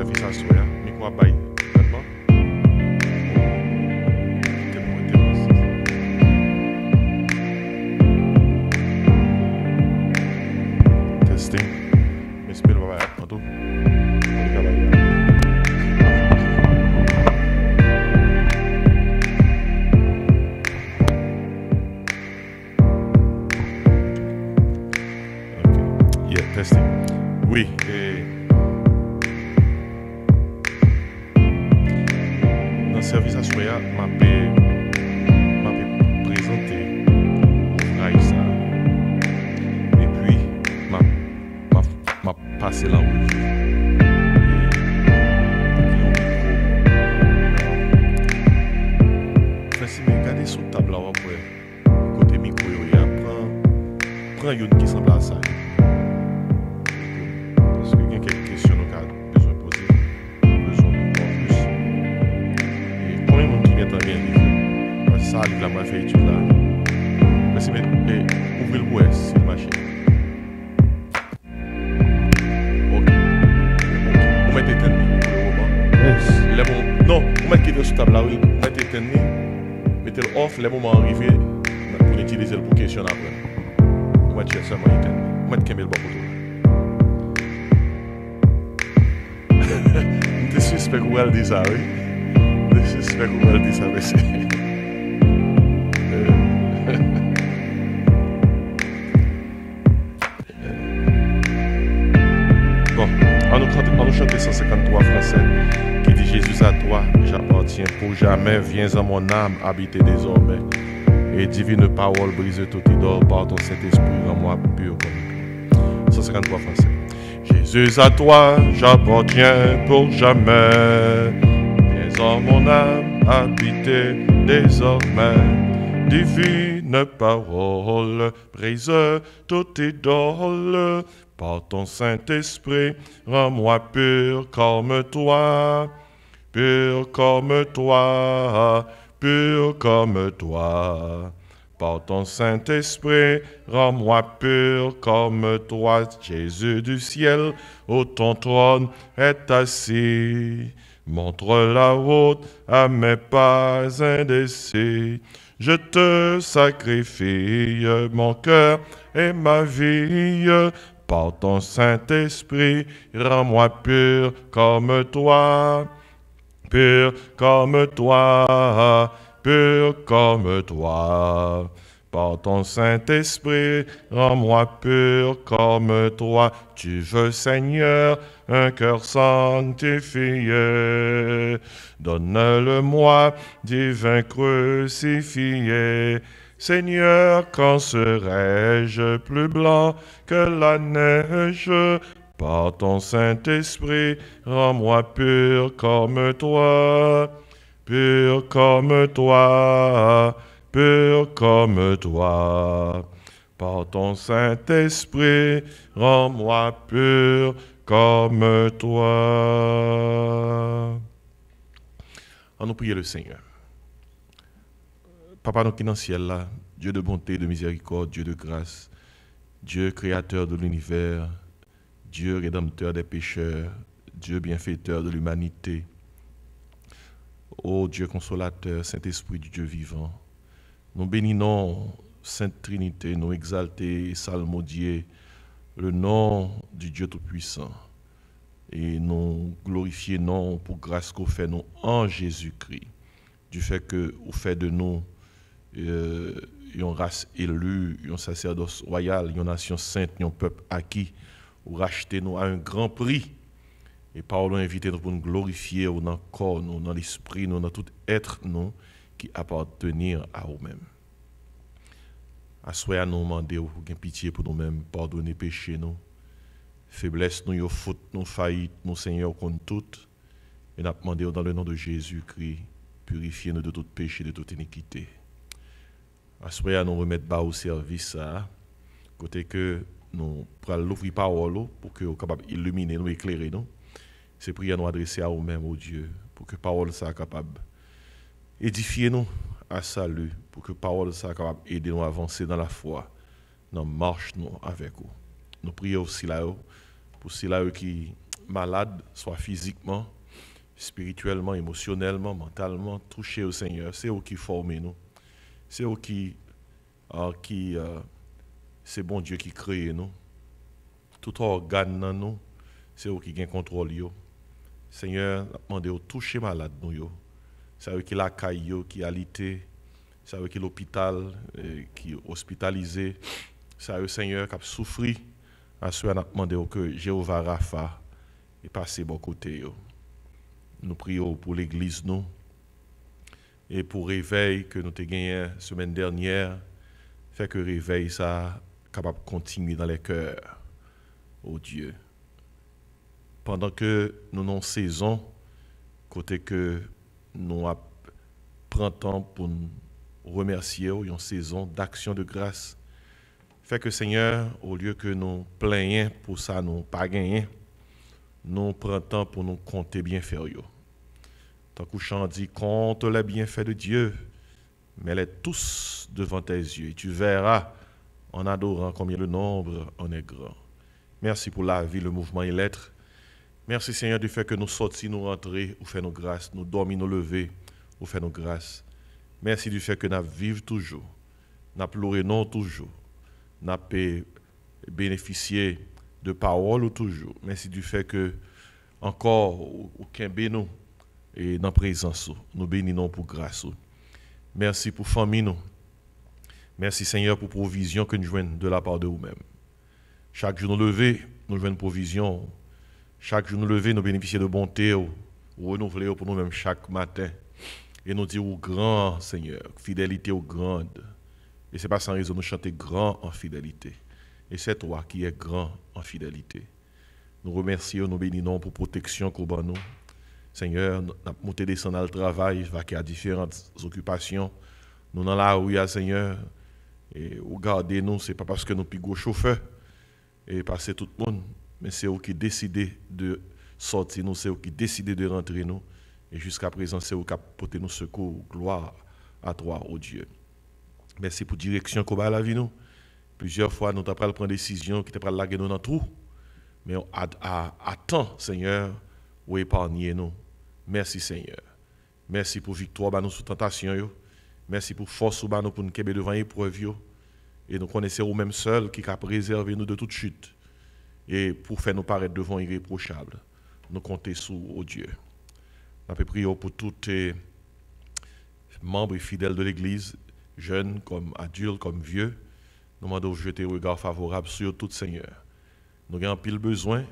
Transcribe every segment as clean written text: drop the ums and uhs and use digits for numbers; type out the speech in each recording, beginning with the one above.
service à soi, micro bail. D'accord? Testing. J'espère que vous allez tantôt. Testing. Oui, et dans le service à Soya, m'a présenté ça. Et puis, m'a passé la revue. Enfin, si vous regardez sur le tableau, côté micro, prends une qui semble à ça. Quelques questions nous avons besoin de poser, besoin de voir plus. Et combien de monde qui vient bien livre? Parce que ça arrive là, moi, fait étude là. Merci, mais ouvrez le bois, c'est le marché. Ok. Vous mettez éteindre le robot. Non, vous mettez quelque chose sur table là, vous mettez éteindre, mettez le off, les moments arrivés, pour utiliser le pour question après. Vous mettez seulement éteindre. Vous mettez qu'un bel bon pour tout. Je suspect que vous allez dire ça, oui. Je suspect que vous allez dire ça, merci. Bon, on nous chante 153 français qui dit Jésus à toi, j'appartiens pour jamais, viens en mon âme, habiter désormais. Et divine parole brise tout idole par ton Saint-Esprit, rends-moi pur comme toi. 153 français. Jésus à toi, j'appartiens pour jamais. Viens en mon âme, habiter désormais. Divine parole, brise toute idole. Par ton Saint-Esprit, rends-moi pur comme toi. Pur comme toi, pur comme toi. Par ton Saint-Esprit, rends-moi pur comme toi, Jésus du ciel, où ton trône est assis. Montre la route à mes pas indécis. Je te sacrifie mon cœur et ma vie. Par ton Saint-Esprit, rends-moi pur comme toi. Pur comme toi. Pur comme toi. Par ton Saint-Esprit, rends-moi pur comme toi. Tu veux, Seigneur, un cœur sanctifié. Donne-le-moi, divin crucifié. Seigneur, quand serai-je plus blanc que la neige? Par ton Saint-Esprit, rends-moi pur comme toi. Pur comme toi, pur comme toi. Par ton Saint-Esprit, rends-moi pur comme toi. On nous prie le Seigneur. Papa, nous qui dans le ciel là, Dieu de bonté, de miséricorde, Dieu de grâce, Dieu créateur de l'univers, Dieu rédempteur des pécheurs, Dieu bienfaiteur de l'humanité. Ô Dieu consolateur, Saint-Esprit du Dieu vivant, nous bénissons Sainte Trinité, nous exalter et salmodier le nom du Dieu Tout-Puissant et nous glorifier non pour grâce qu'on fait nous en Jésus-Christ, du fait que vous faites de nous une race élue, un sacerdoce royal, une nation sainte, un peuple acquis, ou racheter nous à un grand prix. Et Paul a invité nous pour nous glorifier dans le corps, nous, dans l'esprit, nous, dans tout être nous qui appartenir à nous-mêmes. À soi, à nous demander pour qu'il pitié pour nous-mêmes, pardonner péché nous, faiblesse nous, faute nous, faillite nous, Seigneur, contre toutes. Et nous demandons dans le nom de Jésus-Christ, purifiez-nous de tout péché, de toute iniquité. À soi, à nous remettre bas au service, côté que nous pourrons l'ouvrir parole pour que nous capable illuminer nous, éclairer nous. C'est prière nous adresser à nous-mêmes, au Dieu, pour que parole soit capable édifier nous à salut, pour que parole soit capable aider nous à avancer dans la foi, dans la marche nous avec vous. Nous prions aussi là pour ceux qui malades, soit physiquement, spirituellement, émotionnellement, mentalement, touchés au Seigneur. C'est eux qui forment nous. C'est eux c'est bon Dieu qui crée nous. Tout organe dans nous, c'est eux qui gagnent contrôle. Yo. Seigneur, demandez de toucher malade nous. Yo. C'est eux qui l'accueillent, qui alité. C'est eux qui l'hôpital, qui est hospitalisé. C'est eux, Seigneur, qui a souffert. À ceux qui demandé que Jéhovah Rapha est passé bon côté. Yo. Nous prions pour l'église, nous. Et pour le réveil que nous avons gagné la semaine dernière, fait que le réveil, ça, capable de continuer dans les cœurs. Oh Dieu. Pendant que nous avons saison, côté que nous prenons temps pour nous remercier, une saison d'action de grâce. Fait que Seigneur, au lieu que nous plaignons pour ça, nous pas gagner, nous prenons temps pour nous compter bien faire. Tant que chant dit, compte les bienfaits de Dieu, mets-les tous devant tes yeux. Et tu verras, en adorant combien le nombre en est grand. Merci pour la vie, le mouvement et l'être. Merci Seigneur du fait que nous sortis, nous rentrer, ou fait nos grâces, nous dormir, nous lever, ou fait nos grâces. Merci du fait que nous vivons toujours, nous pleurons non toujours, nous bénéficié de paroles toujours. Merci du fait que encore aucun bénou et dans la présence, nous bénissons pour grâce. Merci pour famille nous. Merci Seigneur pour provision que nous jouons de la part de vous-même. Chaque jour nous lever, nous jouons provision. Chaque jour nous lever, nous bénéficions de bonté, ou renouveler pour nous-mêmes chaque matin. Et nous dire au grand Seigneur, fidélité au grande. Et ce n'est pas sans raison nous chanter grand en fidélité. Et c'est toi qui es grand en fidélité. Nous remercions, nous bénissons pour protection qu'on nous. Seigneur, nous avons monté descendre dans le travail, vaquer à différentes occupations. Nous dans la rue, Seigneur, et regardez-nous, ce n'est pas parce que nous pigons chauffeur et passer tout le monde, mais c'est eux qui décident de sortir nous, c'est eux qui décident de rentrer nous. Et jusqu'à présent, c'est eux qui apportent nous secours, gloire à toi, ô Dieu. Merci pour la direction qu'on a à la vie nous. Plusieurs fois, nous avons pris une décision qui t'a laguer nous dans tout. Mais à temps, Seigneur, ou épargner nous. Merci, Seigneur. Merci pour victoire bah, nous sous tentation. Merci pour force bah, nous pour nous kebe devant l'épreuve. Et nous connaissons nous-mêmes seuls qui a préservé nous de toute chute. Et pour faire nous paraître devant irréprochable. Nous comptons sur oh Dieu. Nous avons prié pour tous les membres et fidèles de l'Église, jeunes comme adultes, comme vieux. Nous demandons de jeter un regard favorable sur tout Seigneur. Nous avons pile besoin,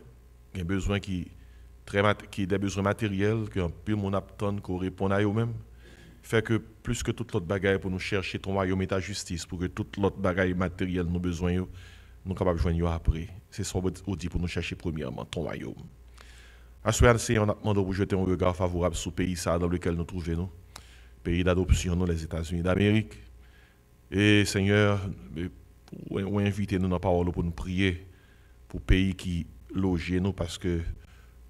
des besoins qui des besoins matériels, que un pile mon attend qu'on réponde à eux-mêmes. Fait que plus que toute l'autre bagaille pour nous chercher ton royaume et ta justice, pour que toute l'autre bagaille matérielle nous besoin, nous sommes capables de joindre après. C'est ce qu'on dit pour nous chercher premièrement ton royaume. À ce moment-là, on a demandé de jeter un regard favorable sur le pays dans lequel nous trouvons, pays d'adoption, nous, les États-Unis d'Amérique. Et Seigneur, ou invitez-nous dans la parole pour nous prier pour le pays qui loge nous parce que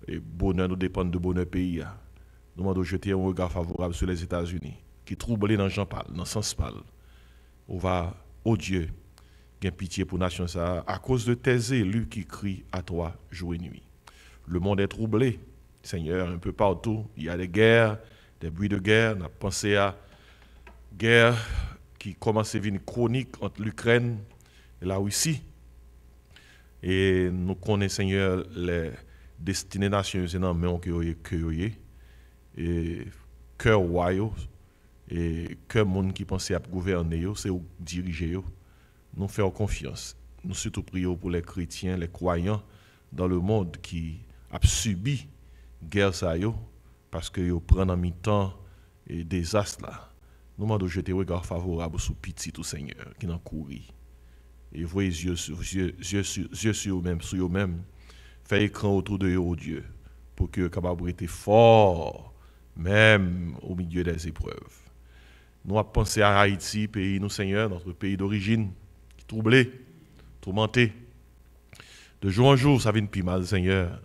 le bonheur nous dépend de bonheur pays. Nous demandons de jeter un regard favorable sur les États-Unis qui troublent dans Jean parle, dans le sens parle. On va, oh Dieu, gain pitié pour la nation ça à cause de tes élus qui crient à toi jour et nuit. Le monde est troublé, Seigneur, un peu partout. Il y a des guerres, des bruits de guerre. On a pensé à guerre qui commence à devenir chronique entre l'Ukraine et la Russie. Et nous connaissons, Seigneur, les destinées nations dans main que et cœur royal et cœur monde qui pensait à gouverner, c'est où diriger. Nous faisons confiance. Nous surtout prions pour les chrétiens, les croyants dans le monde qui a subi guerre ça parce que yo prennent en mi-temps et désastre là. Nous demandons de jeter un regard favorable sur petit tout Seigneur qui n'en courit. Et voyez yeux sur eux-mêmes, sur eux-mêmes. Faites écran autour de eux, oh Dieu, pour que capable être fort, même au milieu des épreuves. Nous avons pensé à Haïti, pays nous Seigneur, notre pays d'origine, qui troublé, tourmenté. De jour en jour, ça vient plus mal, Seigneur,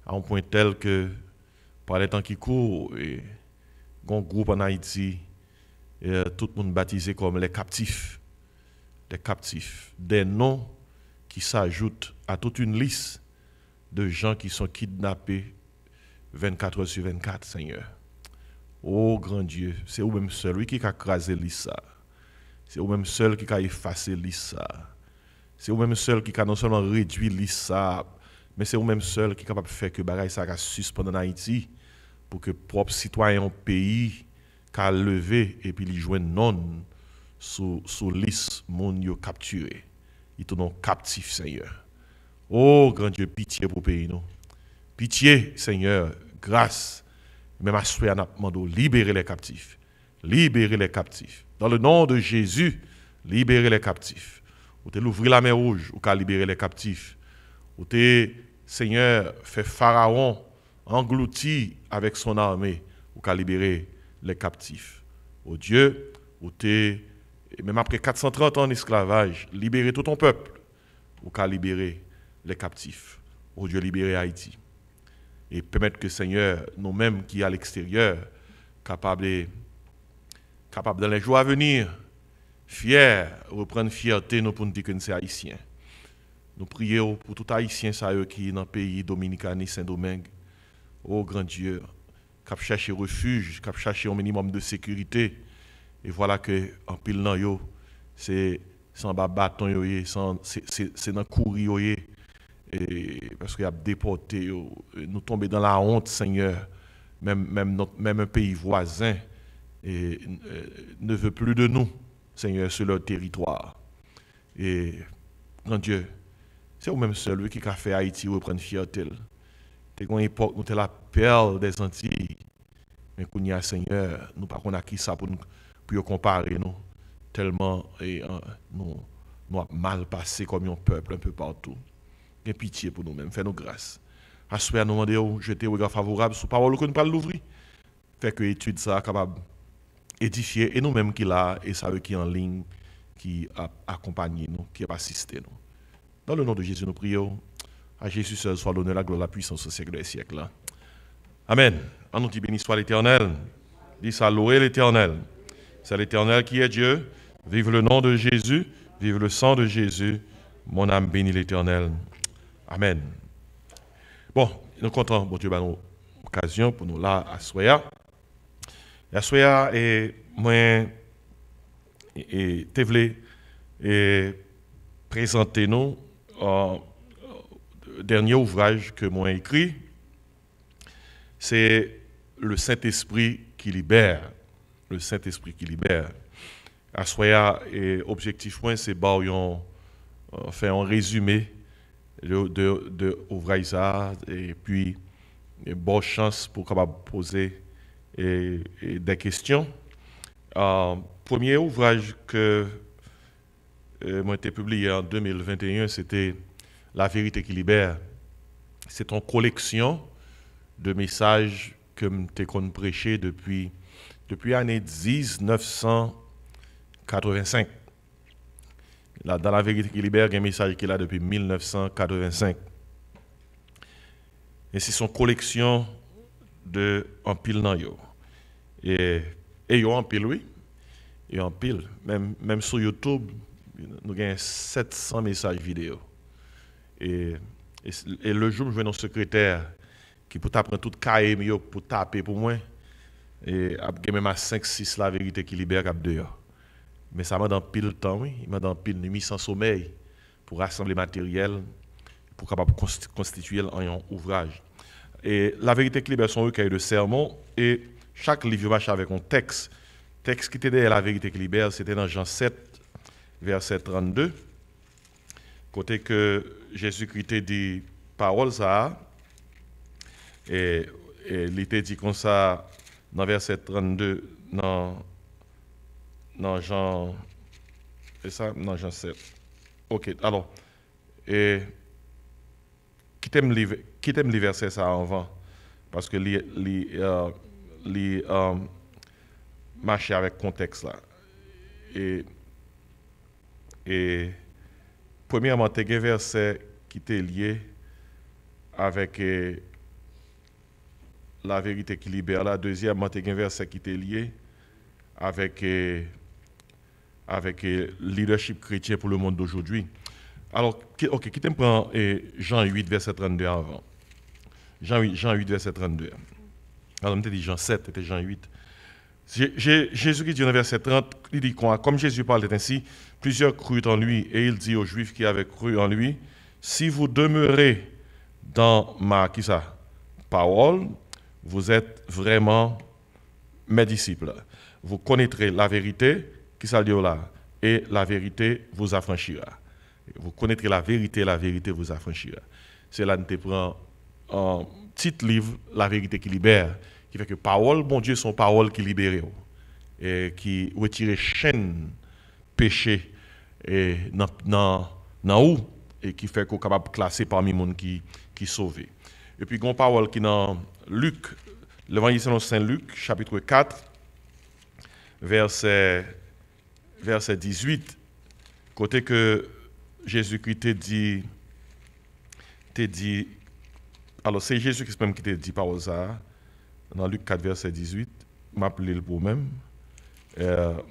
à un point tel que, par les temps qui courent, et un groupe en Haïti, et tout le monde baptisé comme les captifs, des noms qui s'ajoutent à toute une liste de gens qui sont kidnappés 24 heures sur 24, Seigneur. Oh grand Dieu, c'est vous-même seul, oui, qui a crasé l'issa. C'est vous-même seul qui a effacé l'issa. C'est vous-même seul qui a non seulement réduit l'issa, mais c'est vous-même seul qui est capable de faire que bagaille ça a suspendre en Haïti pour que propres citoyens au pays qu'a levé et puis ils joignent non sous liste moun yo capturé. Ils tournent captifs, Seigneur. Oh grand Dieu, pitié pour le pays nous. Pitié, Seigneur, grâce. Même à soi, nous demandons libérer les captifs. Libérer les captifs. Dans le nom de Jésus, libérer les captifs. Ou te l'ouvrir la mer rouge, ou qu'à libérer les captifs. Ou te, Seigneur, fait Pharaon englouti avec son armée, ou qu'à libérer les captifs. Oh Dieu, ou te, même après 430 ans d'esclavage, libérer tout ton peuple, ou qu'à libérer les captifs. Oh Dieu, libérer Haïti. Et permettre que Seigneur, nous-mêmes qui à l'extérieur, capables dans les jours à venir, fiers, reprendre fierté nous pour nous dire que nous sommes haïtiens. Nous prions pour tout haïtien qui est dans le pays dominicain, Saint-Domingue. Oh grand Dieu, qui a cherché refuge, qui a cherché un minimum de sécurité. Et voilà que en pile dans yo, c'est sans bâton yo, c'est dans courir yo. Et parce qu'il a déporté, nous tomber dans la honte, Seigneur, même un pays voisin ne veut plus de nous, Seigneur, sur leur territoire. Et, mon Dieu, c'est vous-même seul, lui qui a fait Haïti reprendre fierté. C'est une époque où nous la perle des Antilles. Mais qu'on y a, Seigneur, nous ne savons pas qui ça pour comparer nous, tellement nous avons mal passé comme un peuple un peu partout. Gain pitié pour nous-mêmes, fais-nous grâce. Assoyez nous demander jeter un regard favorable sur la parole que nous parlons l'ouvrir. Fait que l'étude ça capable d'édifier et nous-mêmes qui là et ça qui en ligne qui accompagne nous, qui assiste nous. Dans le nom de Jésus nous prions. À Jésus seul soit l'honneur, la gloire, la puissance au siècle des siècles. Amen. En nous dit béni soit l'Éternel. Dis ça, louez l'Éternel. C'est l'Éternel qui est Dieu. Vive le nom de Jésus. Vive le sang de Jésus. Mon âme bénit l'Éternel. Amen. Bon, nous comptons, bon Dieu, une occasion pour nous là à Soya. À Soya, et moi, et te et présenter nous dernier ouvrage que moi écrit, c'est le Saint-Esprit qui libère. Le Saint-Esprit qui libère. À Soya, et objectif point, c'est faire un résumé de ouvrage et puis bonne chance pour capable poser des questions. Premier ouvrage que m'a été publié en 2021, c'était La vérité qui libère. C'est une collection de messages que je prêché depuis l'année 1985. Là, dans La vérité qui libère, il y a un message qui est là depuis 1985. Et c'est son collection de en pile dans yo. Et yo en pile, oui. Et en pile. Même sur YouTube, nous avons 700 messages vidéo. Et le jour où je vais dans secrétaire qui peut apprendre tout cahier pour taper pour moi, et même à 5-6 la vérité qui libère cap dehors. Mais ça m'a dans pile temps, oui. Il m'a dans pile nuit sans sommeil pour rassembler matériel, pour capable constituer un ouvrage. Et la vérité qui libère son recueil de sermons, et chaque livre marche avec un texte. Texte qui était derrière la vérité qui libère, c'était dans Jean 7, verset 32. Côté que Jésus-Christ dit parole ça, et il était dit comme ça dans verset 32, dans Jean, et ça, dans Jean 7. Ok, alors, et qui t'aime les versets ça avant, parce que les marcher avec contexte là. Et premièrement, tu as un verset qui est lié avec la vérité qui libère. La deuxièmement, tu as un verset qui est lié avec leadership chrétien pour le monde d'aujourd'hui. Alors, ok, qui t'aime prendre Jean 8, verset 32 avant. Jean 8, verset 32. Alors, on t'a dit Jean 7, c'était Jean 8. Jésus qui dit dans le verset 30, il dit quoi? Comme Jésus parlait ainsi, plusieurs crurent en lui, et il dit aux Juifs qui avaient cru en lui, si vous demeurez dans ma parole, vous êtes vraiment mes disciples. Vous connaîtrez la vérité, qui ça dit là, et la vérité vous affranchira. Vous connaîtrez la vérité vous affranchira. C'est là que nous prenons un petit livre, La vérité qui libère, qui fait que parole, bon Dieu, sont paroles qui libèrent et qui retirent chaîne péché et dans où et qui fait qu'on est capable de classer parmi les gens qui sauvent. Et puis, il y a une parole qui est dans Luc, l'évangile selon Saint Luc, chapitre 4, verset 18, côté que Jésus-Christ t'a dit, alors c'est Jésus-Christ même qui t'a dit parole ça, dans Luc 4, verset 18, m'appeler le pour même. Alors,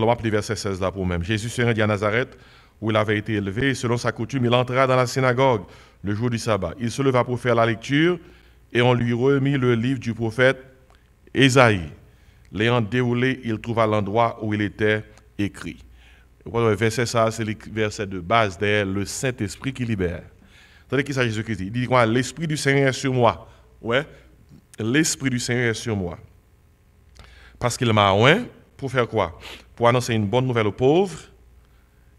appelé verset 16 là pour même. Jésus se rendit à Nazareth, où il avait été élevé, et selon sa coutume, il entra dans la synagogue le jour du sabbat. Il se leva pour faire la lecture, et on lui remit le livre du prophète Ésaïe. L'ayant déroulé, il trouva l'endroit où il était écrit. Le verset ça, c'est le verset de base derrière le Saint-Esprit qui libère. Attendez qui ça Jésus-Christ dit? Il dit quoi? L'Esprit du Seigneur est sur moi. Ouais. L'Esprit du Seigneur est sur moi. Parce qu'il m'a oint pour faire quoi? Pour annoncer une bonne nouvelle aux pauvres.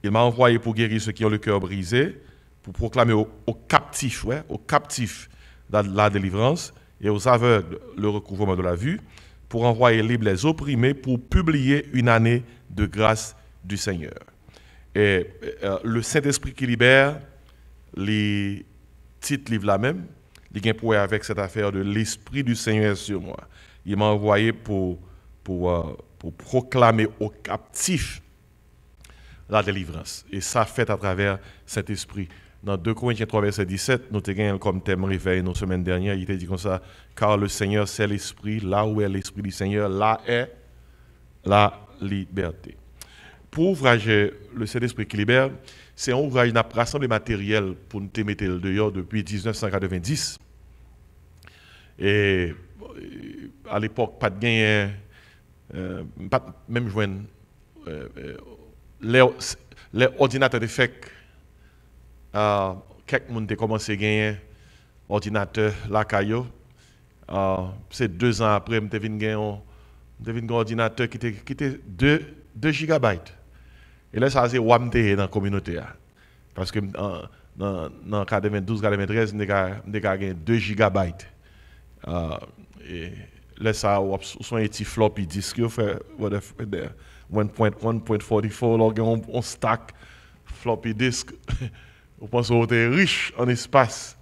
Il m'a envoyé pour guérir ceux qui ont le cœur brisé, pour proclamer aux captifs, la délivrance, et aux aveugles le recouvrement de la vue, pour envoyer libres les opprimés, pour publier une année de grâce du Seigneur. Et le Saint-Esprit qui libère, les titres livres là même, il y a un point avec cette affaire de l'Esprit du Seigneur sur moi. Il m'a envoyé pour proclamer aux captifs la délivrance. Et ça fait à travers cet esprit. Dans 2 Corinthiens 3, verset 17, nous avons comme thème réveil nos semaines dernières, il était dit comme ça, car le Seigneur c'est l'esprit, là où est l'esprit du Seigneur, là est la liberté. Pour ouvrage le Saint-Esprit qui libère, c'est un ouvrage qui a rassemblé matériel pour nous mettre le dehors depuis 1990. Et à l'époque, pas de gain, pas même joindre les ordinateurs de FEC. Quelques monde ont commencé à gagner ordinateur la caillou. C'est 2 ans après, je suis gagné un ordinateur qui était 2 gigabytes. Et là, ça c'est WAMT dans la communauté. Parce que dans 92-93, je suis gagné 2 gigabytes. Et là, ça sont un petit floppy disk. 1.44, on stack floppy disk. On pense qu'on est riche en espace.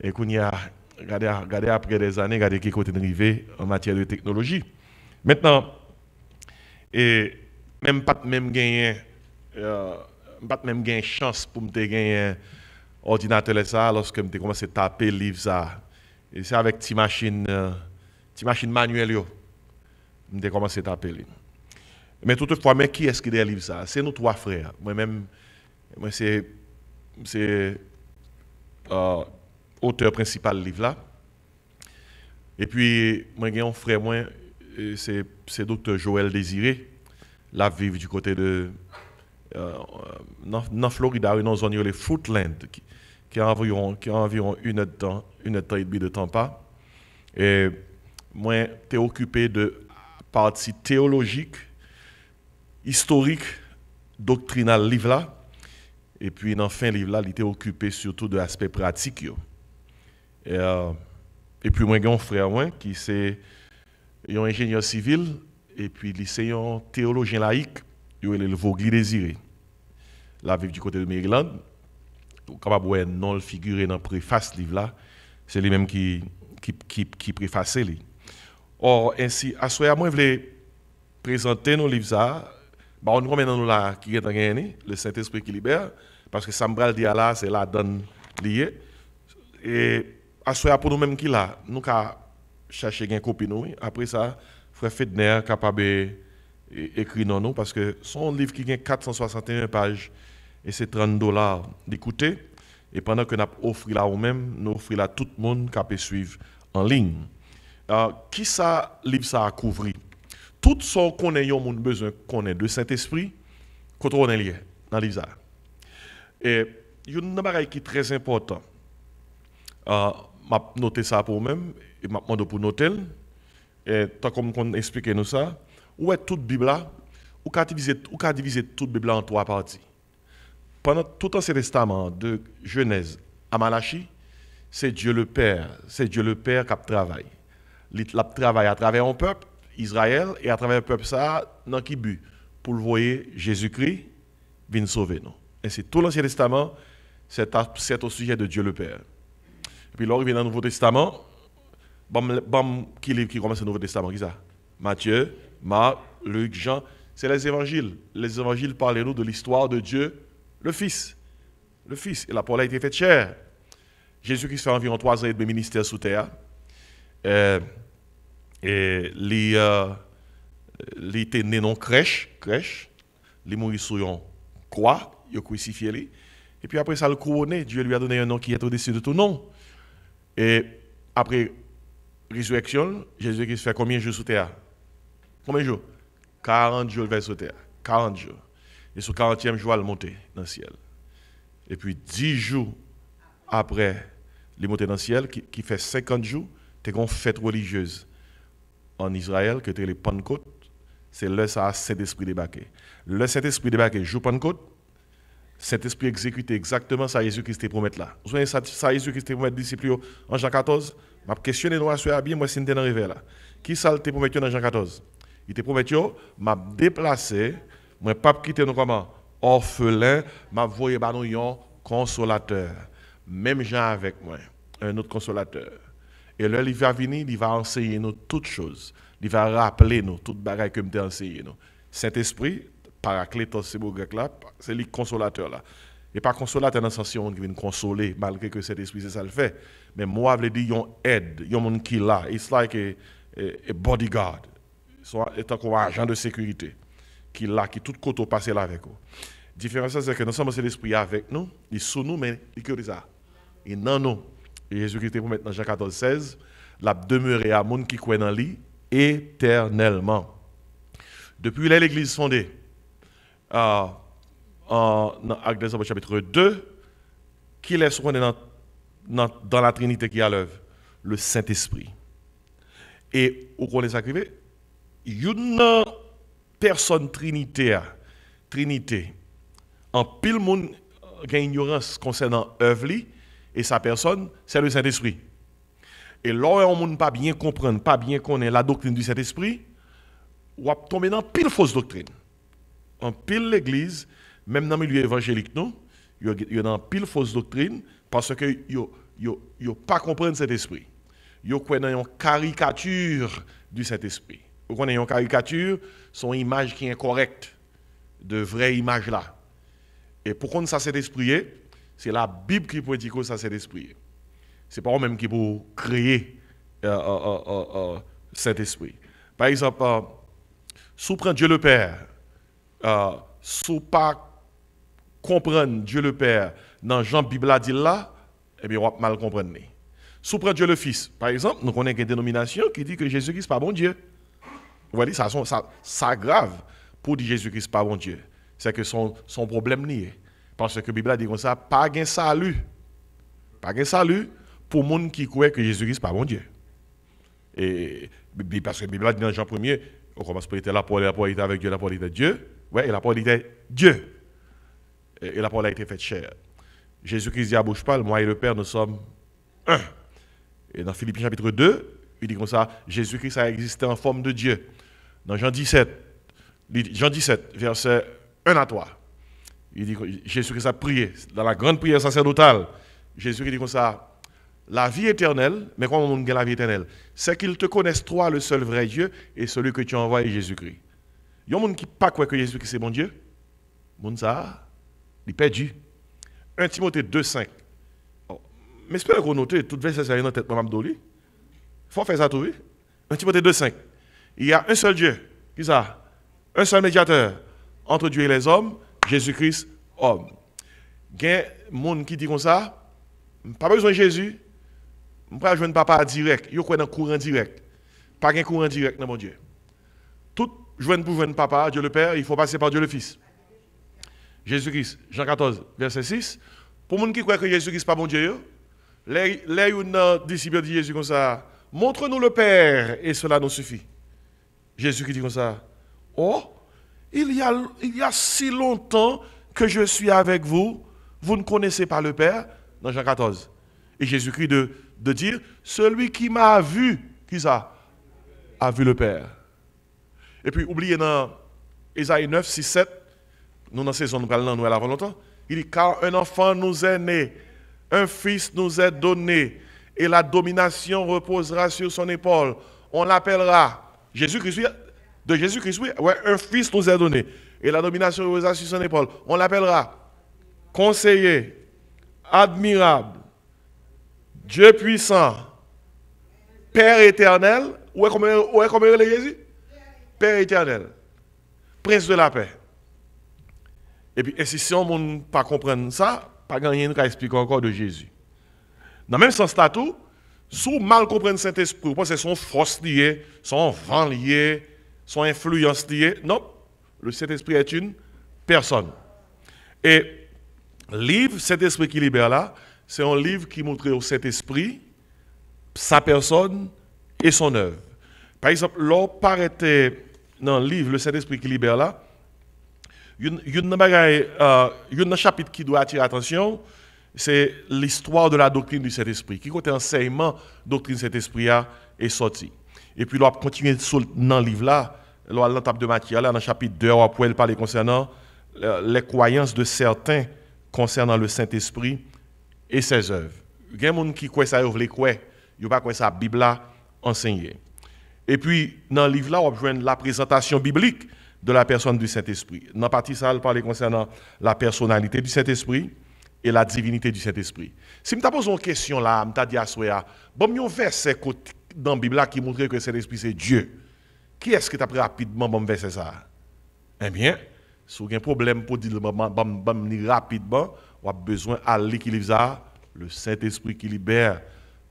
Et qu'on y a regardé après des années, regardez qui côté arrivé en matière de technologie. Maintenant, et pas même gagner chance pour me gagner un ordinateur ça lorsque je commencé à taper livre ça. Et c'est avec ti machine manuelle yo. Je commencé à taper. Mais toutefois, mais qui est-ce qui délivre ça? C'est nous 3 frères. Moi-même, c'est auteur principal du livre là. Et puis, moi, j'ai un frère, c'est Dr. Joël Désiré, la vive du côté de dans Florida, une zone les Fruitland, qui a environ 1 heure de temps, 1 heure et demie de temps pas. Et moi, j'étais occupé de partie théologique, historique, doctrinal livre là. Et puis dans le fin livre là, il était occupé surtout de l'aspect pratique. Et puis moi j'ai un frère qui c'est un ingénieur civil et puis il un théologien laïque, il est le Vogli Désiré. La vive du côté de Maryland, capable ouais non le figurer dans préface livre là, c'est lui même qui préface lui. Or ainsi à soir moi je voulais présenter nos livres ça. Bah on remet dans nous là qui est gagné le Saint-Esprit qui libère parce que Sambral dit là c'est la donne liée et à soir pour nous même qui là nous ca chercher gain copie nous après ça frère Fedner capable d'écrire non nous parce que son livre qui a 461 pages et c'est $30 d'écouter et pendant que nous offrons là ou même nous offrons là tout le monde qui peut suivre en ligne. Qui ça livre ça a couvrir? Tout ce qu'on a besoin qu'on ait de Saint-Esprit quand on est lié dans le livre ça. Et il y a une chose qui est très important. M'a noté ça pour moi-même et m'a demandé pour noter. Et tant comme on explique nous ça, où est toute Bible là, ou qu'a diviser toute Bible en 3 parties. Pendant tout l'Ancien Testament de Genèse à Malachie, c'est Dieu le Père qui travaille. Il travaille à travers un peuple Israël et à travers le peuple ça dans qui but pour le voir Jésus-Christ venir sauver nous. Et c'est tout l'Ancien Testament, c'est au sujet de Dieu le Père. Et puis là, il vient dans le Nouveau Testament. Qui livre qui commence le Nouveau Testament? Qui ça? Matthieu, Marc, Luc, Jean. C'est les évangiles. Les évangiles parlent-nous de l'histoire de Dieu, le Fils. Le Fils. Et la parole a été faite chair. Jésus-Christ fait environ 3 ans et demi de ministère sous terre. Et il était né dans crèche. Il est mort sur une croix. Il a crucifié. Et puis après ça, le couronné. Dieu lui a donné un nom qui est au-dessus de tout nom. Et après résurrection, Jésus-Christ fait combien de jours sous terre? Combien de jours? 40 jours vers sous terre. 40 jours. Et sur 40e jour, il monte dans le ciel. Et puis 10 jours après, il monte dans le ciel, qui fait 50 jours, il y a une fête religieuse en Israël, que c'est les Pentecôte. C'est là ça Saint-Esprit débarqué. Le Saint-Esprit débarqué, jour Pentecôte, Saint-Esprit exécute exactement ça Jésus-Christ te promet là. Vous savez ça Jésus-Christ te promet disciples en Jean 14? Je vais questionner nous à bien moi si nous arrivé là. Qui ça te promet dans Jean 14? Il te promet m'a déplacé, moi pas quitter nous comment orphelin, m'a voyé ba nous un consolateur. Même Jean avec moi, un autre consolateur. Et là il va venir, il va enseigner nous toutes choses. Il va rappeler nous toutes bagailles que m'était enseigné nous. Saint-Esprit Paraclétos, c'est beau grec là, c'est le consolateur là. Et pas consolateur dans le sens où il vient consoler, malgré que cet esprit, c'est ça le fait. Mais moi, je veux dire, il y a une aide, il y a un monde qui est là. It's like a bodyguard. C'est un agent de sécurité qui est là, qui tout côté passe là avec vous. La différence, c'est que nous sommes l'esprit avec nous, il est sous nous, mais il est ça. Il est dans nous. Et Jésus-Christ pour maintenant, Jean 14, 16, l'a demeuré à monde qui croit dans lui éternellement. Depuis l'église fondée, dans Actes des Apôtres chapitre 2, qui est dans la Trinité qui est à l'œuvre? Le Saint-Esprit. Et où qu'on est arrivé? Une personne Trinité, en pile monde qui a ignorance concernant l'œuvre et sa personne, c'est le Saint-Esprit. Et là, on ne peut pas bien comprendre, pas bien connaître la doctrine du Saint-Esprit, on va tomber dans pile fausse doctrine. En pile l'église, même dans le milieu évangélique, non, il y a dans pile fausse doctrine parce que yo pas comprendre cet esprit. Yo croient dans une caricature du Saint-Esprit. Vous connaissez une caricature, son image qui est incorrecte de vraie image là. Et pour qu'on ça cet esprit, c'est la Bible qui peut dire que ça cet esprit. C'est pas eux-mêmes qui peut créer cet esprit. Par exemple, sous prend Dieu le Père, sous pas comprendre Dieu le Père dans Jean Bible a dit là, eh bien on va mal comprendre. Sous prend Dieu le Fils, par exemple, nous connaissons une dénomination qui dit que Jésus-Christ n'est pas bon Dieu. Vous voyez, ça grave pour dire Jésus-Christ n'est pas bon Dieu. C'est que son problème nié. Parce que la Bible a dit comme ça, pas de salut. Pas de salut pour les gens qui croient que Jésus-Christ n'est pas bon Dieu. Et parce que la Bible a dit dans Jean 1er, on commence par être la parole était avec Dieu, la parole était Dieu. Ouais, et la parole était Dieu. Et la parole a été faite chair. Jésus-Christ dit à bouche pas, moi et le Père, nous sommes un. Et dans Philippiens chapitre 2, il dit comme ça, Jésus-Christ a existé en forme de Dieu. Dans Jean 17, verset 1 à 3, il dit que Jésus-Christ a prié, dans la grande prière sacerdotale, Jésus-Christ dit comme ça, la vie éternelle, mais comment on gagne la vie éternelle? C'est qu'ils te connaissent toi, le seul vrai Dieu, et celui que tu as envoyé, Jésus-Christ. Il y a des gens qui ne pas croient que Jésus-Christ c'est bon Dieu. Moun ça, il est perdu. 1 Timothée 2,5. Mais j'espère qu'on note, toute verset, c'est dans tête, Mme Doli. Il faut faire ça tout, oui. 1 Timothée 2,5. Il y a un seul Dieu. Qui ça? Un seul médiateur entre Dieu et les hommes, Jésus-Christ, homme. Il y a des gens qui disent comme ça, pas besoin de Jésus, je ne peux pas jouer papa direct. Il y a un courant direct. Pas un courant direct dans mon Dieu. Tout joindre pour joindre papa, Dieu le Père, il faut passer par Dieu le Fils. Jésus-Christ, Jean 14, verset 6. Pour les gens qui croient que Jésus-Christ n'est pas bon Dieu, les disciples de Jésus comme ça, montre-nous le Père et cela nous suffit. Jésus qui dit comme ça, oh, il y a si longtemps que je suis avec vous, vous ne connaissez pas le Père, dans Jean 14. Et Jésus-Christ de dire, celui qui m'a vu, qui ça? A vu le Père. Et puis, oubliez dans Ésaïe 9, 6, 7, nous dans la saison, nous parlons nous avant longtemps, il dit, car un enfant nous est né, un fils nous est donné, et la domination reposera sur son épaule. On l'appellera, Jésus-Christ, de Jésus-Christ, oui, ouais, un fils nous est donné, et la domination reposera sur son épaule. On l'appellera conseiller, admirable, Dieu puissant, Père éternel. Où est comme Jésus? Père éternel, Prince de la paix. Et puis, si on ne peut pas comprendre ça, pas rien qu'à expliquer encore de Jésus. Dans le même sens, tout, si on mal comprendre Saint-Esprit, parce que son force liée, son vent lié, son influence liée, non, le Saint-Esprit est une personne. Et le livre Saint-Esprit qui libère là, c'est un livre qui montre au Saint-Esprit sa personne et son œuvre. Par exemple, l'or paraît dans le livre Le Saint-Esprit qui libère là, il y a un chapitre qui doit attirer l'attention, c'est l'histoire de la doctrine du Saint-Esprit. Qui côté enseignement doctrine du Saint-Esprit est sorti. Et puis, on continue dans le livre là, dans la table de matière, là, dans le chapitre 2, on va parler concernant les croyances de certains concernant le Saint-Esprit et ses œuvres. Il y a des gens qui croient ça, ils veulent croire. Ils ne pas croire ça, la Bible a enseigné. Et puis, dans le livre là, on va la présentation biblique de la personne du Saint-Esprit. Dans la partie ça, on parle concernant la personnalité du Saint-Esprit et la divinité du Saint-Esprit. Si je te pose une question là, je te dis à soi, bon, il y a un verset dans la Bible là qui montre que le Saint-Esprit c'est Dieu. Qui est-ce que tu as pris rapidement bon verset ça? Eh bien, si vous avez un problème pour dire rapidement, on a besoin à l'équilibre ça, le Saint-Esprit qui libère.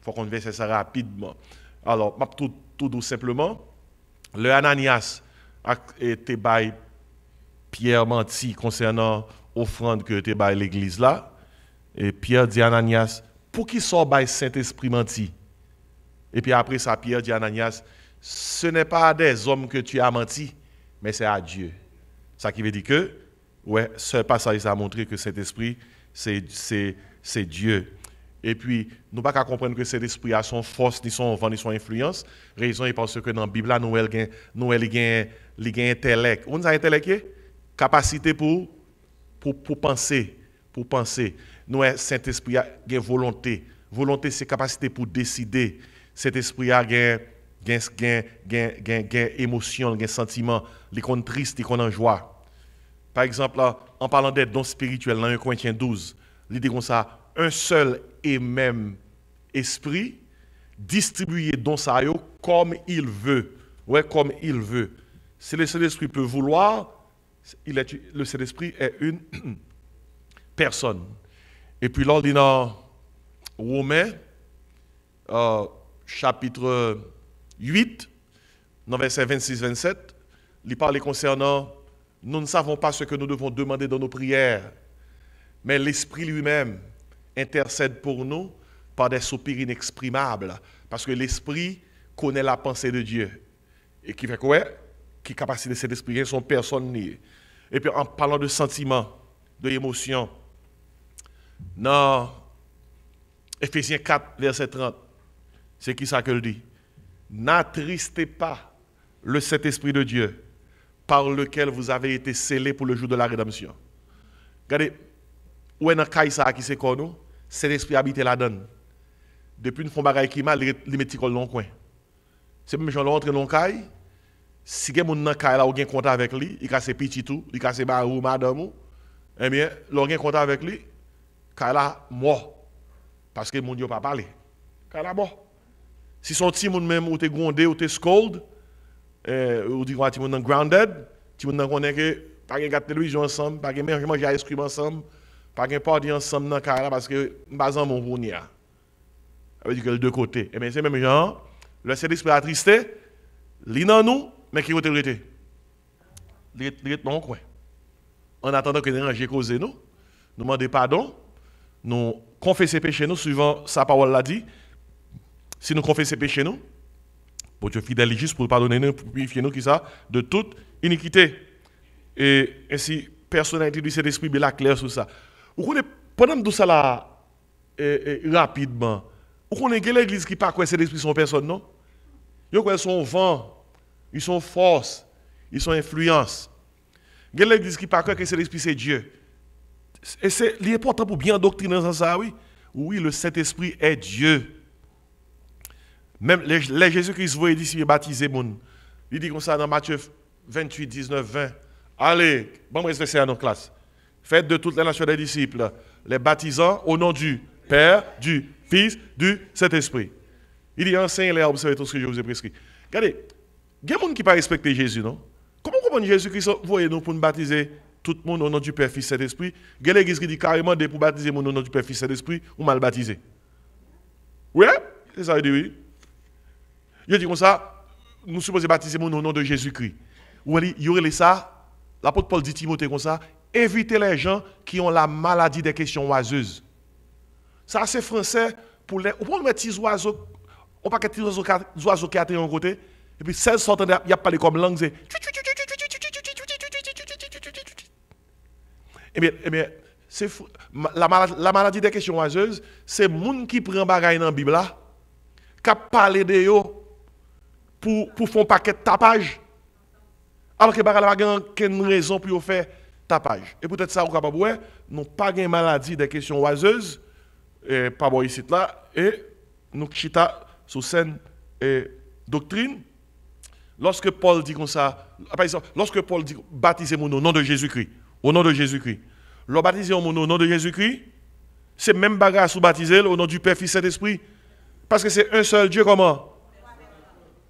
Il faut qu'on verse ça rapidement. Alors, tout simplement, le Ananias a été by Pierre menti concernant l'offrande que était by l'église là. Et Pierre dit à Ananias, pour qui sort by Saint-Esprit menti? Et puis après ça, Pierre dit à Ananias, ce n'est pas à des hommes que tu as menti, mais c'est à Dieu. Ça qui veut dire que, ouais, ce passage a montré que Saint-Esprit, c'est Dieu. Et puis, nous ne pouvons pas comprendre que cet esprit a son force, ni son vent, ni son influence. Raison est parce que dans la Bible, nous avons intellect. On a intellect, capacité pour penser. Pour penser. Nous avons Saint-Esprit a une volonté. Volonté, c'est capacité pour décider. Cet esprit a une émotion, un sentiment. Il est triste, il est en joie. Par exemple, en parlant des dons spirituels, dans 1 Corinthiens 12, il dit comme ça, un seul et même esprit distribué dans ça comme il veut. Ouais, comme il veut. Si le Saint-Esprit peut vouloir, le Saint-Esprit est une personne. Et puis là, dans Romains, chapitre 8, dans verset 26-27, il parle concernant nous ne savons pas ce que nous devons demander dans nos prières, mais l'Esprit lui-même intercède pour nous par des soupirs inexprimables, parce que l'Esprit connaît la pensée de Dieu. Et qui fait quoi? Qui capacité de cet esprit, son personne liée. Et puis en parlant de sentiments, de émotions, dans Éphésiens 4, verset 30, c'est qui ça que le dit? N'attristez pas le Saint-Esprit de Dieu, par lequel vous avez été scellés pour le jour de la rédemption. Regardez, où est dans Kaïsa qui c'est quoi nous? C'est l'esprit habité là-dedans. Depuis une fois bagaille qui mal, il met dans le coin. C'est même gens rentre dans le caille. Si quelqu'un dans le caille là, ou gen contact avec lui, il casse petit tout, il casse barou madame, eh bien, l'on gen contact avec lui, caille là mort. Parce que mon Dieu pas parlé. Caille là mort. Si son petit monde même ou te grondé ou te scold, Ou dit quoi, tu es grounded, tu connais que pas de télévision ensemble, pas de manger ice cream ensemble, pas de party ensemble dans le carré parce que pas en mon bonheur. Ça veut dire que le deux côtés. Et bien c'est même genre, le Saint-Esprit attristé, il dans nous, mais qui est autorité. Il est dans le coin. En attendant que les rangées causent nous demander pardon, nous confesser péché nous, suivant sa parole l'a dit. Si nous confessons péché nous, pour Dieu fidèle et juste pour pardonner nous, pour purifier nous, qui ça, de toute iniquité. Et ainsi, personnalité du Saint-Esprit, bien clair sur ça. Vous connaissez, pendant tout ça là, rapidement, vous connaissez que l'église qui pas quoi Saint-Esprit son personne, non? Ils sont vent, ils sont force, ils sont influence. Il y a l'église qui pas quoi que Saint-Esprit c'est Dieu. Et c'est important pour bien doctriner dans ça, oui. Oui, le Saint-Esprit est Dieu. Même les Jésus-Christ voyait d'ici baptiser moun. Il dit comme ça dans Matthieu 28, 19, 20. Allez, bon, respectez à nos classes. Faites de toutes les nations des disciples, les baptisant au nom du Père, du Fils, du Saint-Esprit. Il dit enseignez-les à observer tout ce que je vous ai prescrit. Regardez, il y a des gens qui ne respectent pas Jésus, non? Comment comprendre Jésus-Christ voyez nous pour nous baptiser tout le monde au nom du Père, Fils, Saint-Esprit? Il y a l'église qui dit carrément pour baptiser mon au nom du Père, Fils, Saint-Esprit, ou mal baptisé. Oui? C'est ça, il dit oui. Il dit comme ça, nous supposons baptiser mon au nom de Jésus-Christ. Ou il y aurait ça, l'apôtre Paul dit Timothée comme ça, évitez les gens qui ont la maladie des questions oiseuses. Ça, c'est français pour les. On mettre des oiseaux, on pas des oiseaux qui atterrent en côté, et puis celles sortent, il y a parlé comme langue, c'est. Eh bien, c'est la maladie des questions oiseuses, c'est les gens qui prennent bagaille dans la Bible là, qui parlent de eux pour faire un paquet de tapage. Alors que bagaille n'a pas aucune raison pour faire tapage. Et peut-être ça, vous capable de nous pas de maladie des questions oiseuses, et pas bon ici là, et nous chita sous scène doctrine. Lorsque Paul dit comme ça, par exemple, lorsque Paul dit baptisez-moi au nom de Jésus-Christ, au nom de Jésus-Christ, le baptisé au nom de Jésus-Christ, c'est même bagage sous baptisé au nom du Père, Fils, Saint-Esprit. Parce que c'est un seul Dieu, comment?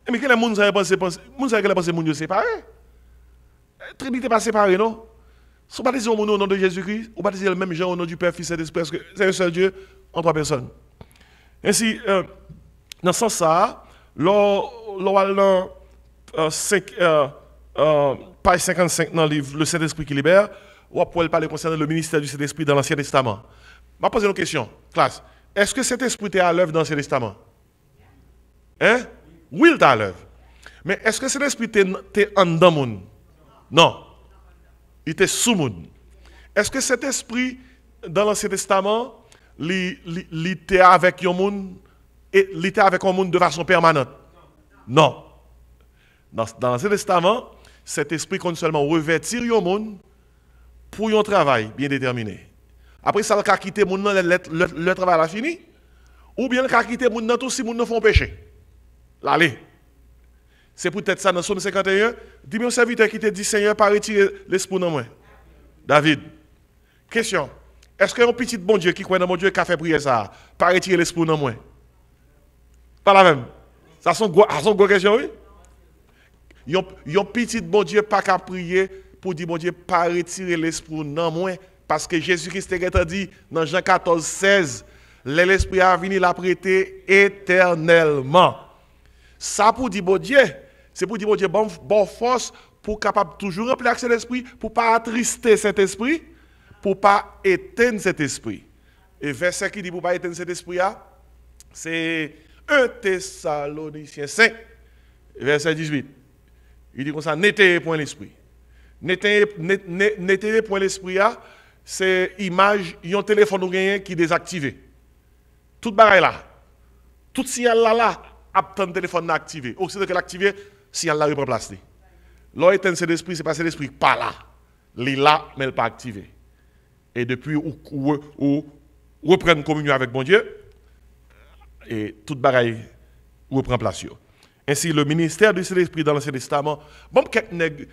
Mais quel est le monde qui a pensé? Le monde séparé? Trinité pas séparée, non? Si vous baptisez au nom de Jésus-Christ, vous baptisez le même genre au nom du Père, Fils, Saint-Esprit, parce que c'est un seul Dieu en trois personnes. Ainsi, dans ce sens-là, page 55 dans le livre Le Saint-Esprit qui libère, on va parler concernant le ministère du Saint-Esprit dans l'Ancien Testament. Je vais poser une question, classe. Est-ce que cet esprit est à l'œuvre dans l'Ancien Testament? Hein? Oui, il est à l'œuvre. Mais est-ce que cet esprit est en dedans monde? Non. Il était sous monde. Est-ce que cet esprit, dans l'Ancien Testament, il était avec un monde et il était avec un monde de façon permanente? Non. Dans l'Ancien Testament, cet esprit compte seulement revêtir un monde pour un travail bien déterminé. Après ça, il a quitté le monde, le travail a fini. Ou bien il a quitté le monde, tout si le monde font péché. Allez. C'est peut-être ça dans Somme 51. Dis-moi un serviteur qui te dit Seigneur, pas retirer l'esprit dans moi. David. Question. Est-ce qu'un petit bon Dieu qui croit dans mon Dieu qui a fait prier ça, pas retirer l'esprit dans moi? Pas la même. Ça sont gros questions, oui? Yon petit bon Dieu pas qu'à prier pour dire bon Dieu pas retirer l'esprit dans moi parce que Jésus-Christ a dit dans Jean 14, 16, l'esprit a venu la prêter éternellement. Ça pour dire bon Dieu, c'est pour dire bon Dieu bonne force pour capable toujours remplir cet esprit, pour pas attrister cet esprit, pour pas éteindre cet esprit. Et verset qui dit pour pas éteindre cet esprit c'est 1 Thessaloniciens 5, verset 18. Il dit comme ça, n'éteignez point l'esprit. N'éteignez point l'esprit, c'est image, il y a un téléphone ou rien qui est désactivé. Tout bagaille là, tout signal là, attend le téléphone activé. Aussitôt que l'activé, signal là reprend place. L'on éteint cet esprit, c'est pas cet esprit pas là. Il est là, mais il n'est pas activé. Et depuis où reprendre communion avec bon Dieu, et tout bagaille reprend place. Ainsi, le ministère du Saint-Esprit dans l'Ancien Testament, quelques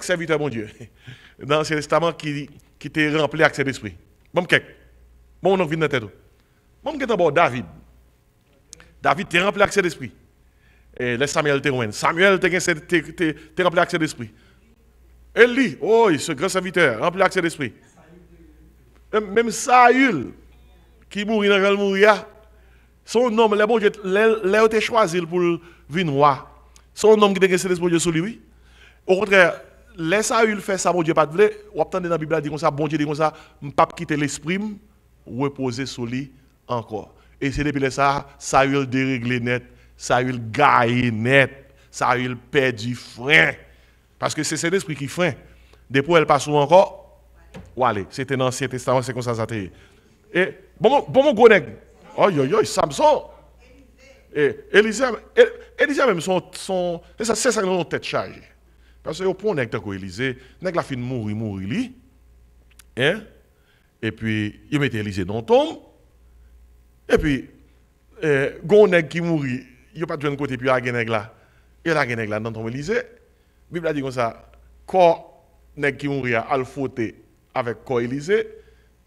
serviteurs, mon Dieu, dans l'Ancien Testament qui étaient remplis avec cet esprit. On vient de tête. David. David était rempli avec cet esprit. Et les Samuel te rempli accès d'esprit. Élie, oh, ce grand serviteur, rempli accès d'esprit. Même Saül, qui mourit dans le mourir, son homme, les bon Dieu, les choisi pour venir roi. Son homme qui a accès d'esprit sur lui, oui. Au contraire, les Saül fait ça, bon Dieu, pas de vrai. Ou attendez dans la Bible, dit comme ça, bon Dieu dit comme ça, je ne pas quitter l'esprit, reposer sur lui encore. Et c'est depuis ça, Saül déréglé net, Saül gagne net, Saül perd du frein. Parce que c'est cet esprit qui freine. Depuis elle passe encore, allez, c'était dans l'Ancien Testament, c'est comme ça ça t'est. Et bon mon gros nègre. Oh Samson. Et Élisée même c'est ça qui ont tête chargée. Parce que au point nègre tant Élisée, nègre la fin mourir li. Hein? Et puis il mettait Élisée dans tombe. Et puis gon nègre qui mourit, il pas de côté puis la nègre là. Et la nègre là dans tombe Élisée. La Bible a dit comme ça, quand nèg qui mourir a fauté avec corps Élisée,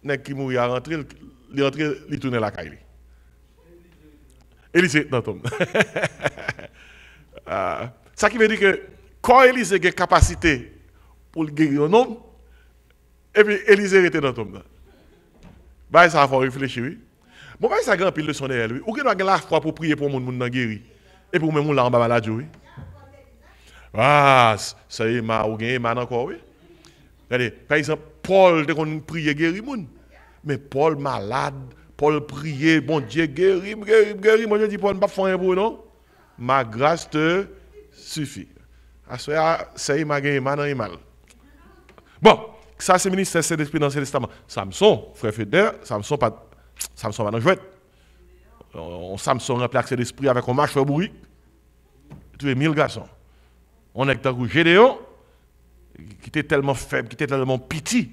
nèg qui mourir a rentré, il tourne la caille. Élisée dans tombe. Ça qui veut dire que quand Élisée a capacité pour guérir un homme, et puis Élisée était dans tombe. Bah ça faut réfléchir. Oui. Bon bah ça grand pile leçon derrière lui. Ou que nous la foi pour prier pour monde guéri. Et pour même là en bas malade oui. Ah, ça y est, ou gagné encore, oui. Regardez, par exemple, Paul, dès qu'on prie, guérit moun. Mais Paul malade, Paul priait, bon Dieu, guérit. Moi, je dis, Paul, ne pas faire pour non. Ma grâce te suffit. Ça y est, m'a gagné, mal. Bon, ça, c'est le ministère de l'Esprit dans le Testament. Samson, frère Fédère, Samson pas dans jouet. Samson remplit l'accès d'esprit avec un mâchoire bourrique. Tu es 1000 garçons. On est dans Gédéon, qui était tellement faible, qui était tellement petit.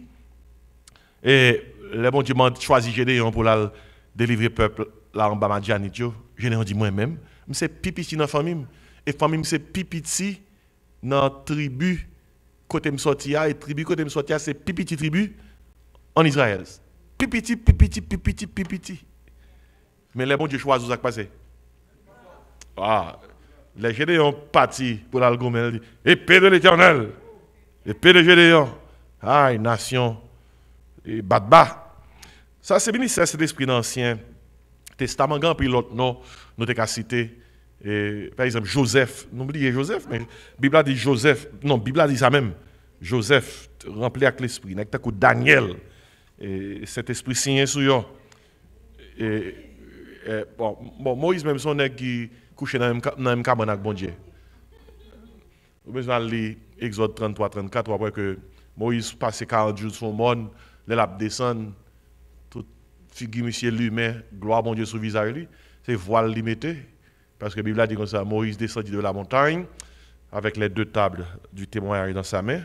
Et le bon Dieu m'a choisi Gédéon pour la délivrer le peuple là en bas Madianite. Gédéon dit moi-même, c'est pipiti dans la famille. Et la famille, c'est pipiti dans la tribu côté me sortir. Et tribu côté me sortir, c'est pipiti tribu en Israël. Pipiti. Mais le bon Dieu choisit où ça passe. Ah. Les Gédéons partis pour l'algomel, dit épée de l'Éternel, épée de Gédéon, aïe, nation, et batba. Ça, c'est bien, c'est l'esprit dans l'Ancien Testament, puis l'autre nom, nous avons cité, par exemple, Joseph, n'oubliez Joseph, mais la Bible a dit Joseph, non, la Bible a dit ça même, Joseph, rempli avec l'esprit, avec Daniel, et cet esprit signé sur eux. Bon, Moïse, même son nègre qui couché dans le même cabane avec bon Dieu. Vous besoin de lire Exode 33-34, après que Moïse passe 40 jours sur le monde, les lapes descendent, toute figure monsieur l'humain, gloire bon Dieu sur le visage, c'est voile limité. Parce que la Bible a dit comme ça, Moïse descendit de la montagne avec les deux tables du témoignage dans sa main,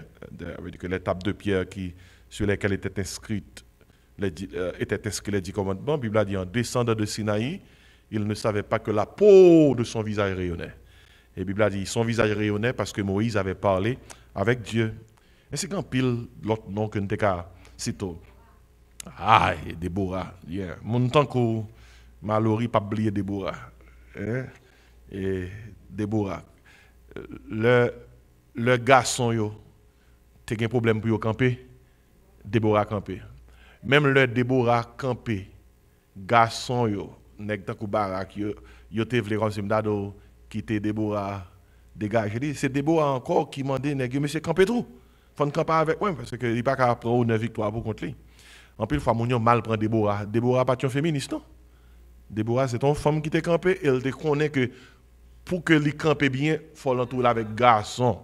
avec les tables de pierre sur lesquelles étaient inscrits les 10 commandements. La Bible a dit en descendant de Sinaï, il ne savait pas que la peau de son visage rayonnait. Et la Bible a dit son visage rayonnait parce que Moïse avait parlé avec Dieu. Et c'est quand pile l'autre nom que nous avons cité. Ah, Déborah. Mon temps que Mallory pas oublié Déborah. Et Déborah. Le garçon, yo, t'as un problème pour camper. Déborah camper. Même le Déborah camper. Garçon, yo. Nèg tan kou barak yo te vle comme si m'dado quitter Déborah dégagé c'est Déborah encore qui mandé nèg monsieur camper tout faut camper avec moi parce que il pas capable prendre une victoire pour contre lui en pile fois moun mal prend Déborah pas une féministe non Déborah c'est ton femme qui te campé elle te connaît que pour que lui camper bien faut l'entourer avec garçon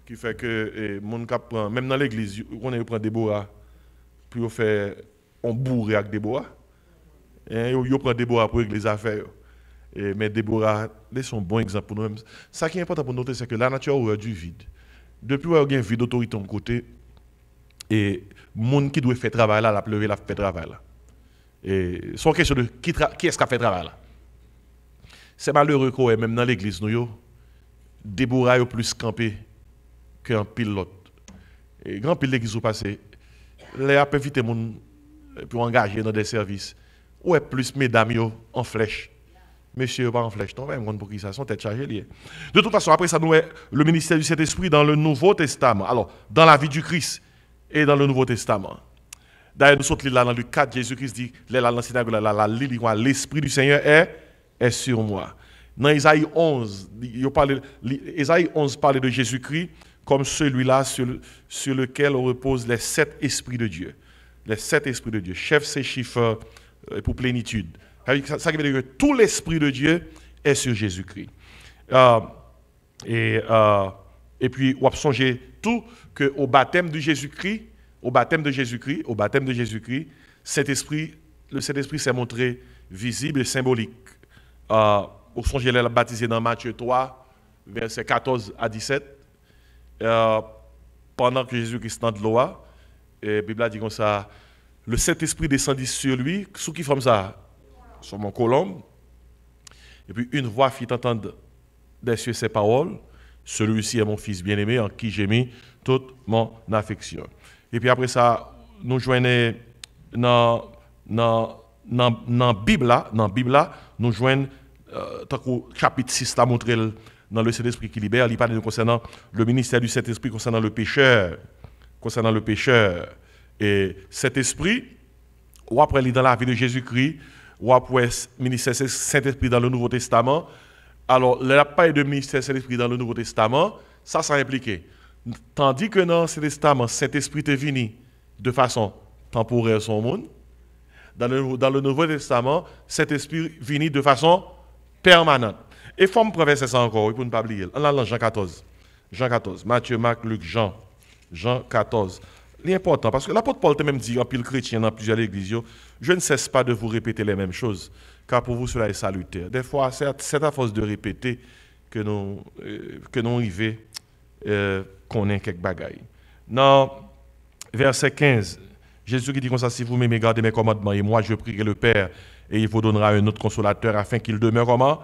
qui fait que moun cap prend même dans l'église on prend Déborah pour faire on bourré avec Déborah. Yo prend Déborah pour régler les affaires. Mais Déborah, c'est un bon exemple pour nous. Ça qui est important pour noter, c'est que la nature a du vide. Depuis qu'il y a un vide d'autorité de côté, et le monde qui doit faire travail là, la pleurer, la fait travail là. Et c'est une question de qui est-ce qui a fait travail là. C'est malheureux que même dans l'église, Déborah est plus campé qu'un pilote. Et grand pile l'église au passé, les a invité pour engager dans des services. Ou est plus mesdames en flèche. Monsieur, pas en flèche, non, même pour qui ça, son tête chargée liée. De toute façon, après ça, nous le ministère du Saint-Esprit dans le Nouveau Testament. Alors, dans la vie du Christ et dans le Nouveau Testament. D'ailleurs, nous sommes là dans le 4, Jésus-Christ dit, là dans la synagogue, l'Esprit du Seigneur est sur moi. Dans Isaïe 11, Isaïe 11 parle de Jésus-Christ comme celui-là sur lequel on repose les 7 esprits de Dieu. Les 7 esprits de Dieu. Chef, c'est chiffre pour plénitude. Ça veut dire que tout l'Esprit de Dieu est sur Jésus-Christ. Et puis, on va songer tout qu'au baptême de Jésus-Christ, le Saint-Esprit s'est montré visible et symbolique. Au songer, il est baptisé dans Matthieu 3, versets 14 à 17. Pendant que Jésus-Christ est dans de l'eau, la Bible dit comme ça, le Saint-Esprit descendit sur lui, sous qui forme ça? Sur mon colombe. Et puis une voix fit entendre des cieux ces paroles, celui-ci est mon fils bien-aimé en qui j'ai mis toute mon affection. Et puis après ça, nous joignons dans la Bible, nous joignons, tant que chapitre 6 l'a montré dans le Saint-Esprit qui libère, il parle concernant le ministère du Saint-Esprit, concernant le pécheur. Et cet esprit, ou après dans la vie de Jésus-Christ, ou après le ministère Saint-Esprit dans le Nouveau Testament. Alors, le pas de ministère Saint-Esprit dans le Nouveau Testament, ça impliqué. Tandis que dans ce testament, Saint-Esprit est venu de façon temporaire sur le monde. Dans le Nouveau Testament, Saint-Esprit venu de façon permanente. Et il faut me prévenir ça encore, pour ne pas oublier. On a Jean 14. Jean 14. Matthieu, Marc, Luc, Jean. Jean 14. L'important, parce que l'apôtre Paul t'a même dit, en pile chrétien dans plusieurs églises, je ne cesse pas de vous répéter les mêmes choses, car pour vous cela est salutaire. Des fois, c'est à force de répéter que nous arrivons connaître quelques bagailles. Dans verset 15, Jésus qui dit comme ça, si vous m'aimez, gardez mes commandements, et moi je prierai le Père, et il vous donnera un autre consolateur, afin qu'il demeure comment?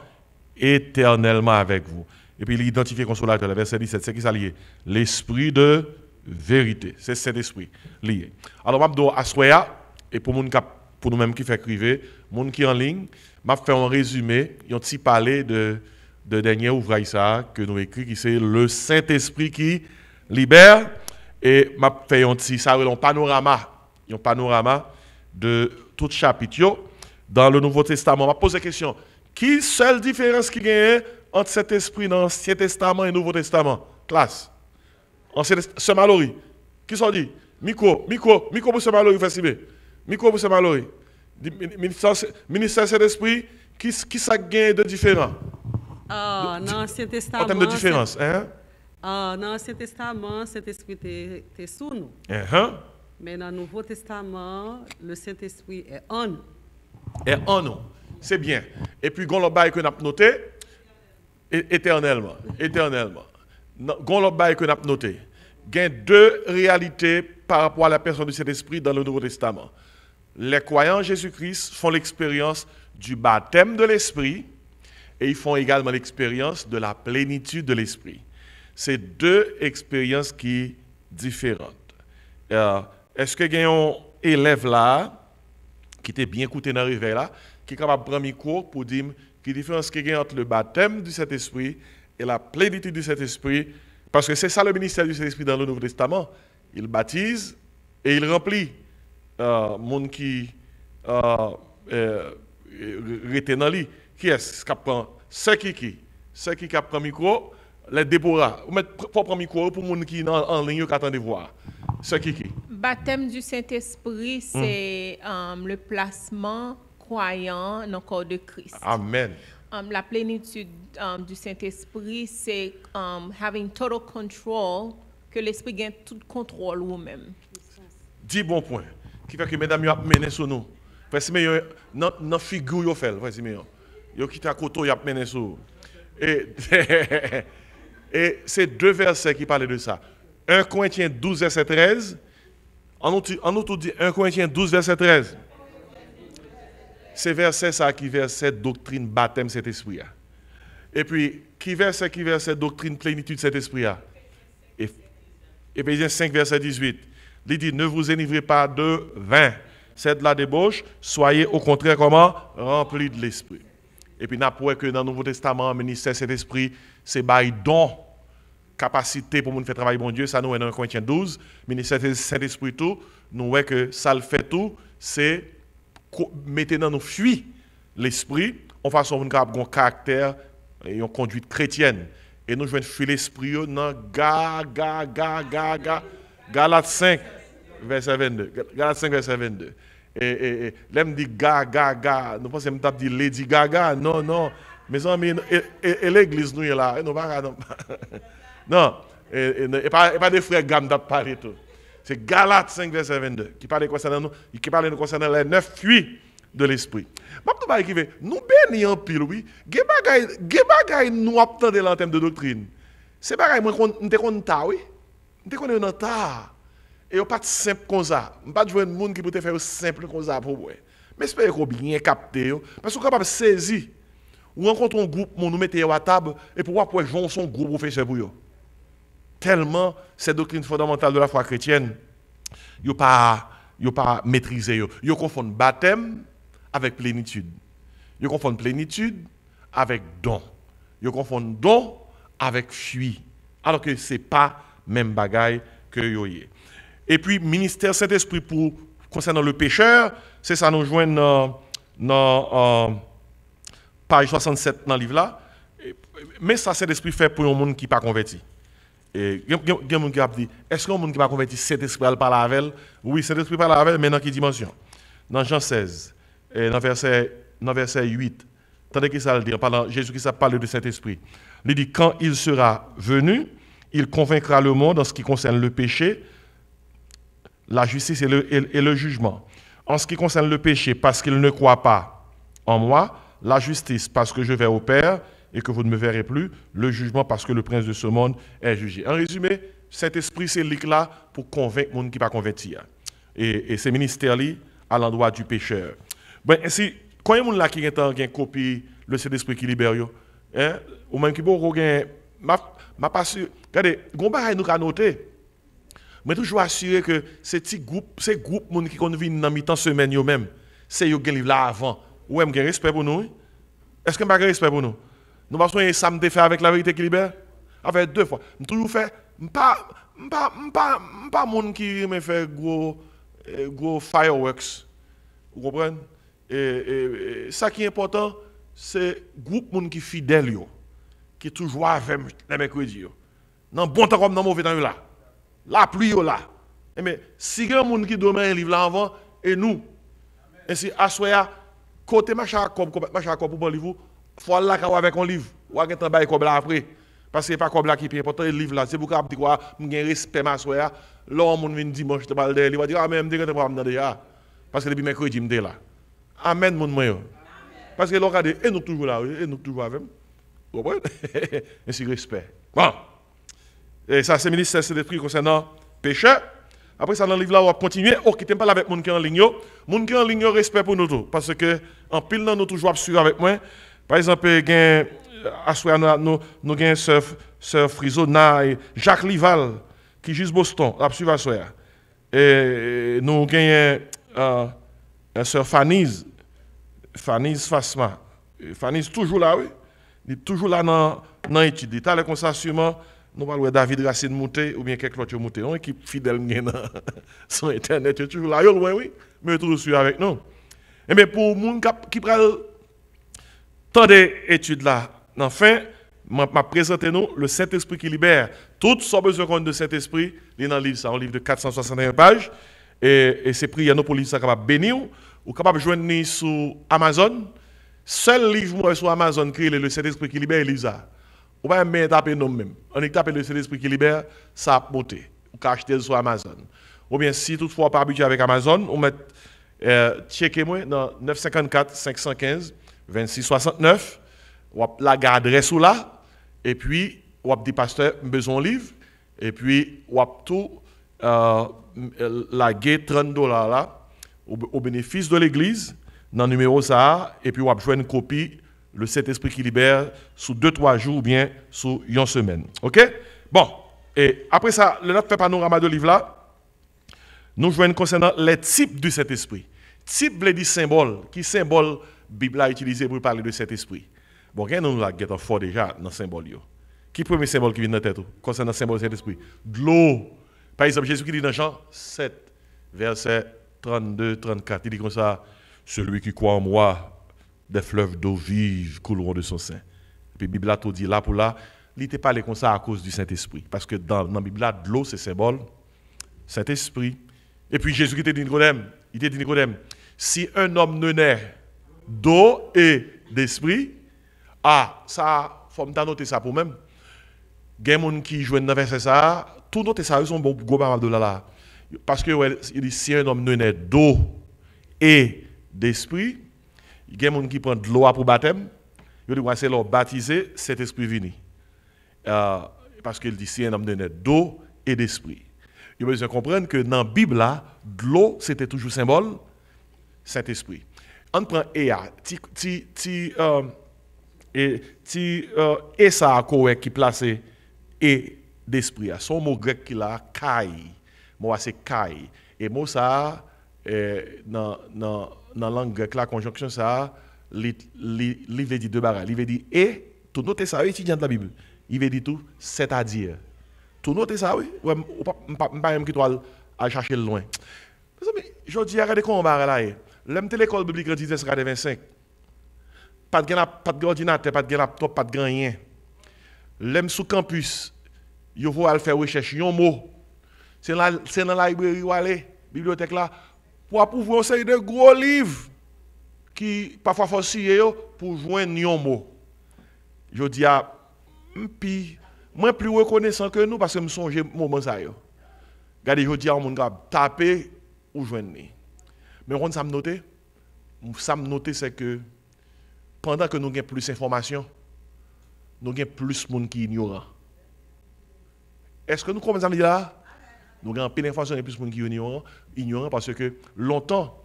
Éternellement avec vous. Et puis il identifie le consolateur, le verset 17, c'est qui ça lié? L'esprit de vérité, c'est cet esprit lié. Alors, je vais assoya et pour nous-mêmes qui fait écrire, gens qui en ligne, je vais faire un résumé, un petit parler de dernier ouvrage ça que nous écrit qui c'est le Saint-Esprit qui libère et je vais faire un petit panorama de tout chapitre dans le Nouveau Testament. Je vais poser la question, qui seule différence qui gagne entre cet esprit dans l'Ancien Testament et le Nouveau Testament? Classe. Ce Mallory. Qui sont dit? Miko pour ce Mallory, facile. Miko pour ce Mallory. Ministère Saint-Esprit, qui ça gagne de différent? Dans l'Ancien Testament. En termes de différence, hein? Dans l'Ancien Testament, Saint-Esprit était sous nous. Mais dans le Nouveau Testament, le Saint-Esprit est en nous. Et en nous. C'est bien. Et puis, qu'on l'a que nous avons noté, éternellement. Qu'on l'a que nous avons noté. Il y a deux réalités par rapport à la personne du Saint-Esprit dans le Nouveau Testament. Les croyants en Jésus-Christ font l'expérience du baptême de l'Esprit et ils font également l'expérience de la plénitude de l'Esprit. C'est deux expériences qui sont différentes. Est-ce que il y a un élève là qui était bien écouté dans le réveil là, qui est capable de prendre un cours pour dire quelle différence qu'il y a entre le baptême du Saint-Esprit et la plénitude du Saint-Esprit? Parce que c'est ça le ministère du Saint-Esprit dans le Nouveau Testament. Il baptise et il remplit. Monde qui rete dans lui. Qui est-ce qui prend? Ceux qui prend le micro, les Déborah. Vous mettez pour prendre le micro pour les gens qui sont en ligne qui attendent voir. Ceux qui. Baptême du Saint-Esprit, c'est le placement croyant dans le corps de Christ. Amen. La plénitude du Saint-Esprit, c'est having total control, que l'Esprit gagne tout contrôle lui-même. 10 bons points. Qui fait que mesdames, vous mené sur nous. Parce que dans figure, vous faites. Vous quittez à côté, vous mené sur nous. Et c'est deux versets qui parlent de ça. 1 Corinthiens 12, verset 13. On nous dit 1 Corinthiens 12, verset 13. C'est verset ça qui verset doctrine baptême cet esprit. Et puis, qui verset doctrine plénitude cet esprit. Éphésiens 5, verset 18. Il dit, ne vous enivrez pas de vin, c'est de la débauche, soyez au contraire comment? Remplis de l'esprit. Et puis, nous avons que dans le Nouveau Testament, le ministère Saint-Esprit, c'est bail don, capacité pour nous faire travailler, bon Dieu. Ça, nous, dans Corinthiens 12, le ministère Saint-Esprit, tout, nous voyons que ça le fait tout, c'est mettre dans nos fuites l'esprit, en façon de avoir un caractère et une conduite chrétienne. Et nous, je vais fuir l'esprit dans Galates 5, verset 22. Galates 5, verset 22. Et là, me dit ga, nous pensons que je dis Lady Gaga. Non. Mes amis, et l'église, nous, est là. Non. Et pas des frères Gam qui parlent tout. C'est Galates 5, verset 22, qui parle concernant les 9 fuites de l'esprit. Nous bénissons en pile, oui. Bagay nous attendons en termes de doctrine. C'est bagay, nous te connaissons, oui. Nous te connaissons ta. Et pas simple comme ça. Pas de jouer un monde qui peut te faire simple comme ça pour vous. Mais j'espère qu'on bien capté. Parce qu'on est capable de saisir. Ou rencontre un groupe, nous mettons à table, et pour voir jouer son groupe professeur pour eux. Tellement cette doctrine fondamentale de la foi chrétienne, ils n'ont pas maîtrisé. Ils confondent baptême avec plénitude. Ils confondent plénitude avec don. Ils confondent don avec fuite. Alors que ce n'est pas même bagaille que vous avez. Et puis, ministère Saint-Esprit concernant le pécheur, c'est ça nous joint dans page 67 dans le livre là. Mais ça, Saint-Esprit fait pour un monde qui n'est pas converti. Et il y a un monde qui a dit, est-ce qu'un monde qui n'est pas converti, Saint-Esprit parle avec elle? Oui, Saint-Esprit parle avec elle, mais dans quelle dimension? Dans Jean 16, et dans verset 8, attendez qu'il ça le dit, pendant Jésus qui parle de Saint-Esprit. Il dit, quand il sera venu, il convaincra le monde en ce qui concerne le péché, la justice et le jugement. En ce qui concerne le péché, parce qu'il ne croit pas en moi, la justice, parce que je vais au Père et que vous ne me verrez plus, le jugement, parce que le prince de ce monde est jugé. En résumé, Saint-Esprit, c'est là pour convaincre le monde qui n'est pas converti. Et c'est ministère à l'endroit du pécheur. Ben, ainsi, quand il y a des gens qui ont une copie, le Saint-Esprit qui libère, ou même qui ont ma pas sûr. Regardez, Gomba nous a noté. Mais toujours assurer que ces groupes qui viennent dans mi-temps semaine eux-mêmes, c'est eux qui livrent là avant. Ou est-ce qu'il y a respect pour nous? Est-ce qu'il y a respect pour nous? Nous passons un samedi fait avec la vérité qui libère? Avec 2 fois. Nous toujours fait, pas monde qui me fait gros fireworks. Vous comprenez? Et ça qui est important, c'est groupe monde qui fidèle qui toujours avec les mercredis. Dans bon temps comme dans mauvais temps là. La pluie là. Mais si il y a un monde qui doit un livre là avant, et nous, et si Assoya, côté machin pour bon livre, il faut aller là avec un livre. Ou avec un bail comme là après. Parce que ce n'est pas comme là qui est important, le livre là. C'est pour que je dis respect ma soya. L'homme vient dimanche, je te parle d'elle. Il va dire, ah, mais je me dis déjà. Parce que depuis mercredi, je me dis là. Amen, mon moyen. Parce que l'on a dit, et nous toujours là, et nous toujours avec. Vous comprenez? Ainsi respect. Bon. Et ça, c'est le ministère Saint-Esprit concernant péché. Après ça, dans le livre là, on va continuer. Oh, qui t'aime pas avec les gens qui sont en ligne. Les gens qui sont en ligne, respect pour nous tous. Parce que, en pile, nous toujours suivre avec moi. Par exemple, nous avons Sœur Frisona et Jacques Lival, qui juste Boston, la suivre à Soya. Et nous avons Sœur Fanise Fasma. Fanise toujours là, oui. Il est toujours là dans l'étude. Il est comme ça, sûrement. Nous parlons de David Racine Mouté ou bien quelque autre Mouté. On équipe fidèle sur Internet, il est toujours là, loin, oui, mais toujours suivre avec nous. Et bien pour les gens qui prennent tant d'études là, enfin, je présente nous le Saint-Esprit qui libère. Tout ce besoin de Saint-Esprit, il est dans le livre, c'est un livre de 461 pages. Et c'est prières pour livre, ça capable bénir ou capable joindre sur Amazon. Seul livre sur Amazon qui est le Saint-Esprit qui libère, il ça. On va même taper nous même. On est tapé le Saint-Esprit qui libère, ça a monté. On peut acheter sur Amazon. Ou bien si toutefois pas habitué avec Amazon, on met checkez-moi dans 954 515 2669. On la garder sous là. Et puis, on dit pasteur, besoin de livre. Et puis, on tout la guet $30 là au bénéfice de l'église dans le numéro ça. Et puis, on va jouer une copie. Le Saint-Esprit qui libère sous 2-3 jours ou bien sous une semaine. OK? Bon. Et après ça, le notre fait panorama de livre là, nous jouons concernant les types du Saint-Esprit. Type veut dire symbole. Qui symbole Bible a utilisé pour parler de Saint-Esprit? Bon, quand nous avons fort déjà dans le symbole. Qui est le premier symbole qui vient dans la tête concernant le symbole de Saint-Esprit? De l'eau. Par exemple, Jésus qui dit dans Jean 7, verset 32-34, il dit comme ça, celui qui croit en moi, des fleuves d'eau vive couleront de son sein. Et puis la Bible a tout dit là pour là, il n'était pas comme ça à cause du Saint-Esprit. Parce que dans la Bible, de l'eau, c'est symbole Saint-Esprit. Et puis Jésus qui était dit Nicodème, il était dit Nicodème, si un homme ne naît d'eau et d'esprit, ça, il faut noter ça pour même. Il y a des gens qui jouent dans le verset ça, tout noter ça, ils sont bon de là. Parce que il dit si un homme ne naît d'eau et d'esprit, il y a des gens qui prennent de l'eau pour baptême, il dit c'est leur baptiser, cet esprit vini. Parce qu'il dit si un homme ne naît d'eau et d'esprit. Il faut besoin comprendre que dans la Bible, là, de l'eau, c'était toujours symbole Saint-Esprit. On prend Ea, et ça a qui placé et d'esprit. Son mot grec qui a kai. Moi c'est kai. Et mot ça dans la langue grecque la conjonction ça il veut dire deux bagages. Il veut dire et tout noter ça étudiant de la Bible. Il veut dire tout c'est-à-dire. Tout noter ça oui. Pas même qui doit aller chercher loin. Je dis regardez comment on va là. L'aime l'école biblique en 1925. Pas de ordinateur, pas de laptop, pas de rien. L'aime sous campus, il faut aller faire recherche, un mot. C'est dans la librairie où aller, bibliothèque là, pour pouvoir essayer de gros livres qui parfois faut scier pour joindre un mot. Je dis moi plus reconnaissant que nous parce que me songe moment ça yo. Regardez, je dis à mon gars taper ou joindre. Mais on ça me noter c'est que pendant que nous avons plus d'informations, nous avons plus de monde qui ignorent. Est-ce que nous commençons à dire là? Nous avons plus d'informations et plus de monde qui ignorent parce que longtemps,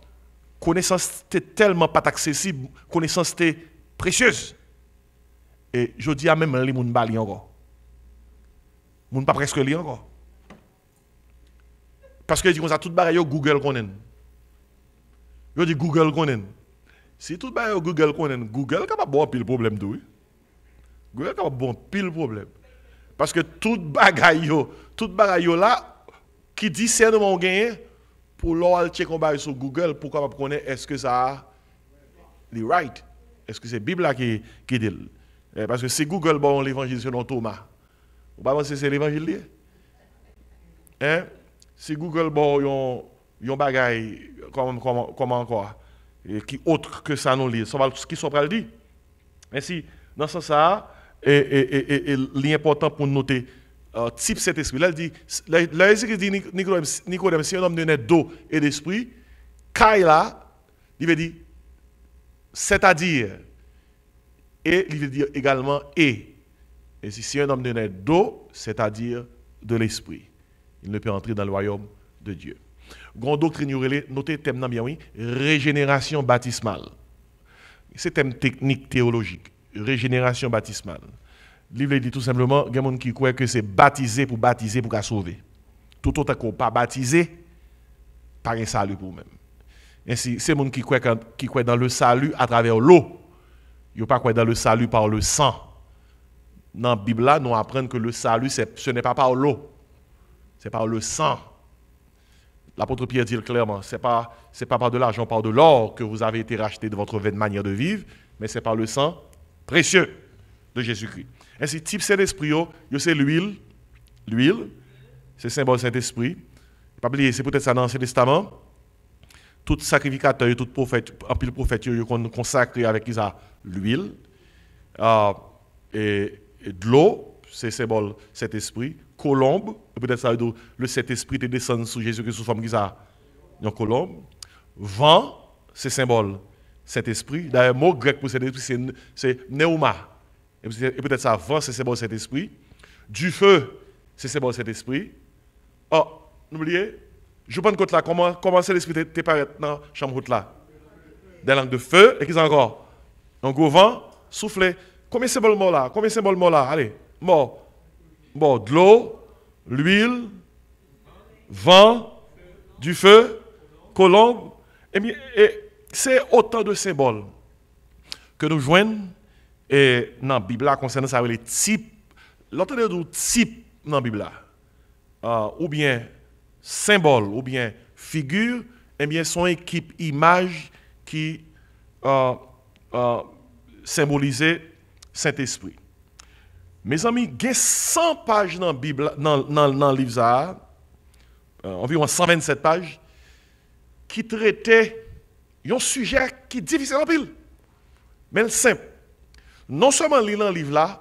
connaissance était tellement pas accessible, connaissance était précieuse. Et je dis à même les gens ne lire encore. Les gens pas presque lire encore. Parce que je dis comme ça, tout le Google connaît. Je dis Google connaît. Si tout le monde Google connaît, Google est capable de voir pile problème de oui. Google est capable de voir pile problème. Parce que tout bagaille là, qui dit seulement gagné, pour l'or checker sur Google, pour capable connaître est-ce que ça est right, est-ce que c'est la Bible qui dit. Parce que si Google bon l'évangile selon Thomas, vous pas penser c'est l'évangile hein? Si Google bon yon bagaille comment encore et qui autre que ça nous lit, ça va ce qui sont pas le dire. Ainsi dans ce sens ça et l'important pour noter type cet esprit là il dit là il dit Nicodème si un homme né d'eau et d'esprit kai là il veut dire c'est-à-dire et il veut dire également et si un homme né d'eau c'est-à-dire de l'esprit il ne peut entrer dans le royaume de Dieu. Grande doctrine notez thème bien oui régénération baptismale. C'est thème technique théologique régénération baptismale. Le livre dit tout simplement il y a des gens qui croient que c'est baptiser pour sauver. Tout autant qu'on pas baptisé par un salut pour même. Ainsi c'est des gens qui croient dans le salut à travers l'eau. Ils ne croient pas dans le salut par le sang. Dans la Bible là nous apprenons que le salut ce n'est pas par l'eau. C'est par le sang. L'apôtre Pierre dit clairement, c'est pas par de l'argent, par de l'or que vous avez été racheté de votre vaine manière de vivre, mais c'est par le sang précieux de Jésus-Christ. Ainsi, type Saint-Esprit, c'est l'huile. L'huile, c'est symbole Saint-Esprit. Pas oublier, c'est peut-être ça dans l'Ancien Testament. Tout sacrificateur, tout prophète, un pile prophète, ils consacré avec l'huile. Et de l'eau, c'est symbole Saint-Esprit. Colombe, peut-être ça le Saint-Esprit te descend sur Jésus-Christ sous forme qui ça une colombe. Vent, c'est symbole Saint-Esprit. D'ailleurs, le mot grec pour Saint-Esprit, c'est pneuma. Et peut-être ça, vent, c'est symbole Saint-Esprit. Du feu, c'est symbole Saint-Esprit. Oh, n'oubliez, je prends compte là, comment Saint-Esprit te paraît dans la chambre là. Des langues de feu, et qu'est-ce encore? Un gros vent, souffler. Combien de symboles mots là? Allez, mort. Bon, de l'eau, l'huile, vent, du feu, colombe. Et c'est autant de symboles que nous joignons Et dans la Bible, concernant ça, les types, l'entendez du type dans la Bible, ou bien symbole, ou bien figure, eh bien, sont équipe image qui symbolisait Saint-Esprit. Mes amis, il y a 100 pages dans la Bible, dans le livre Zahar, environ 127 pages, qui traitaient un sujet qui est difficile en pile, mais simple. Non seulement lire dans le livre là,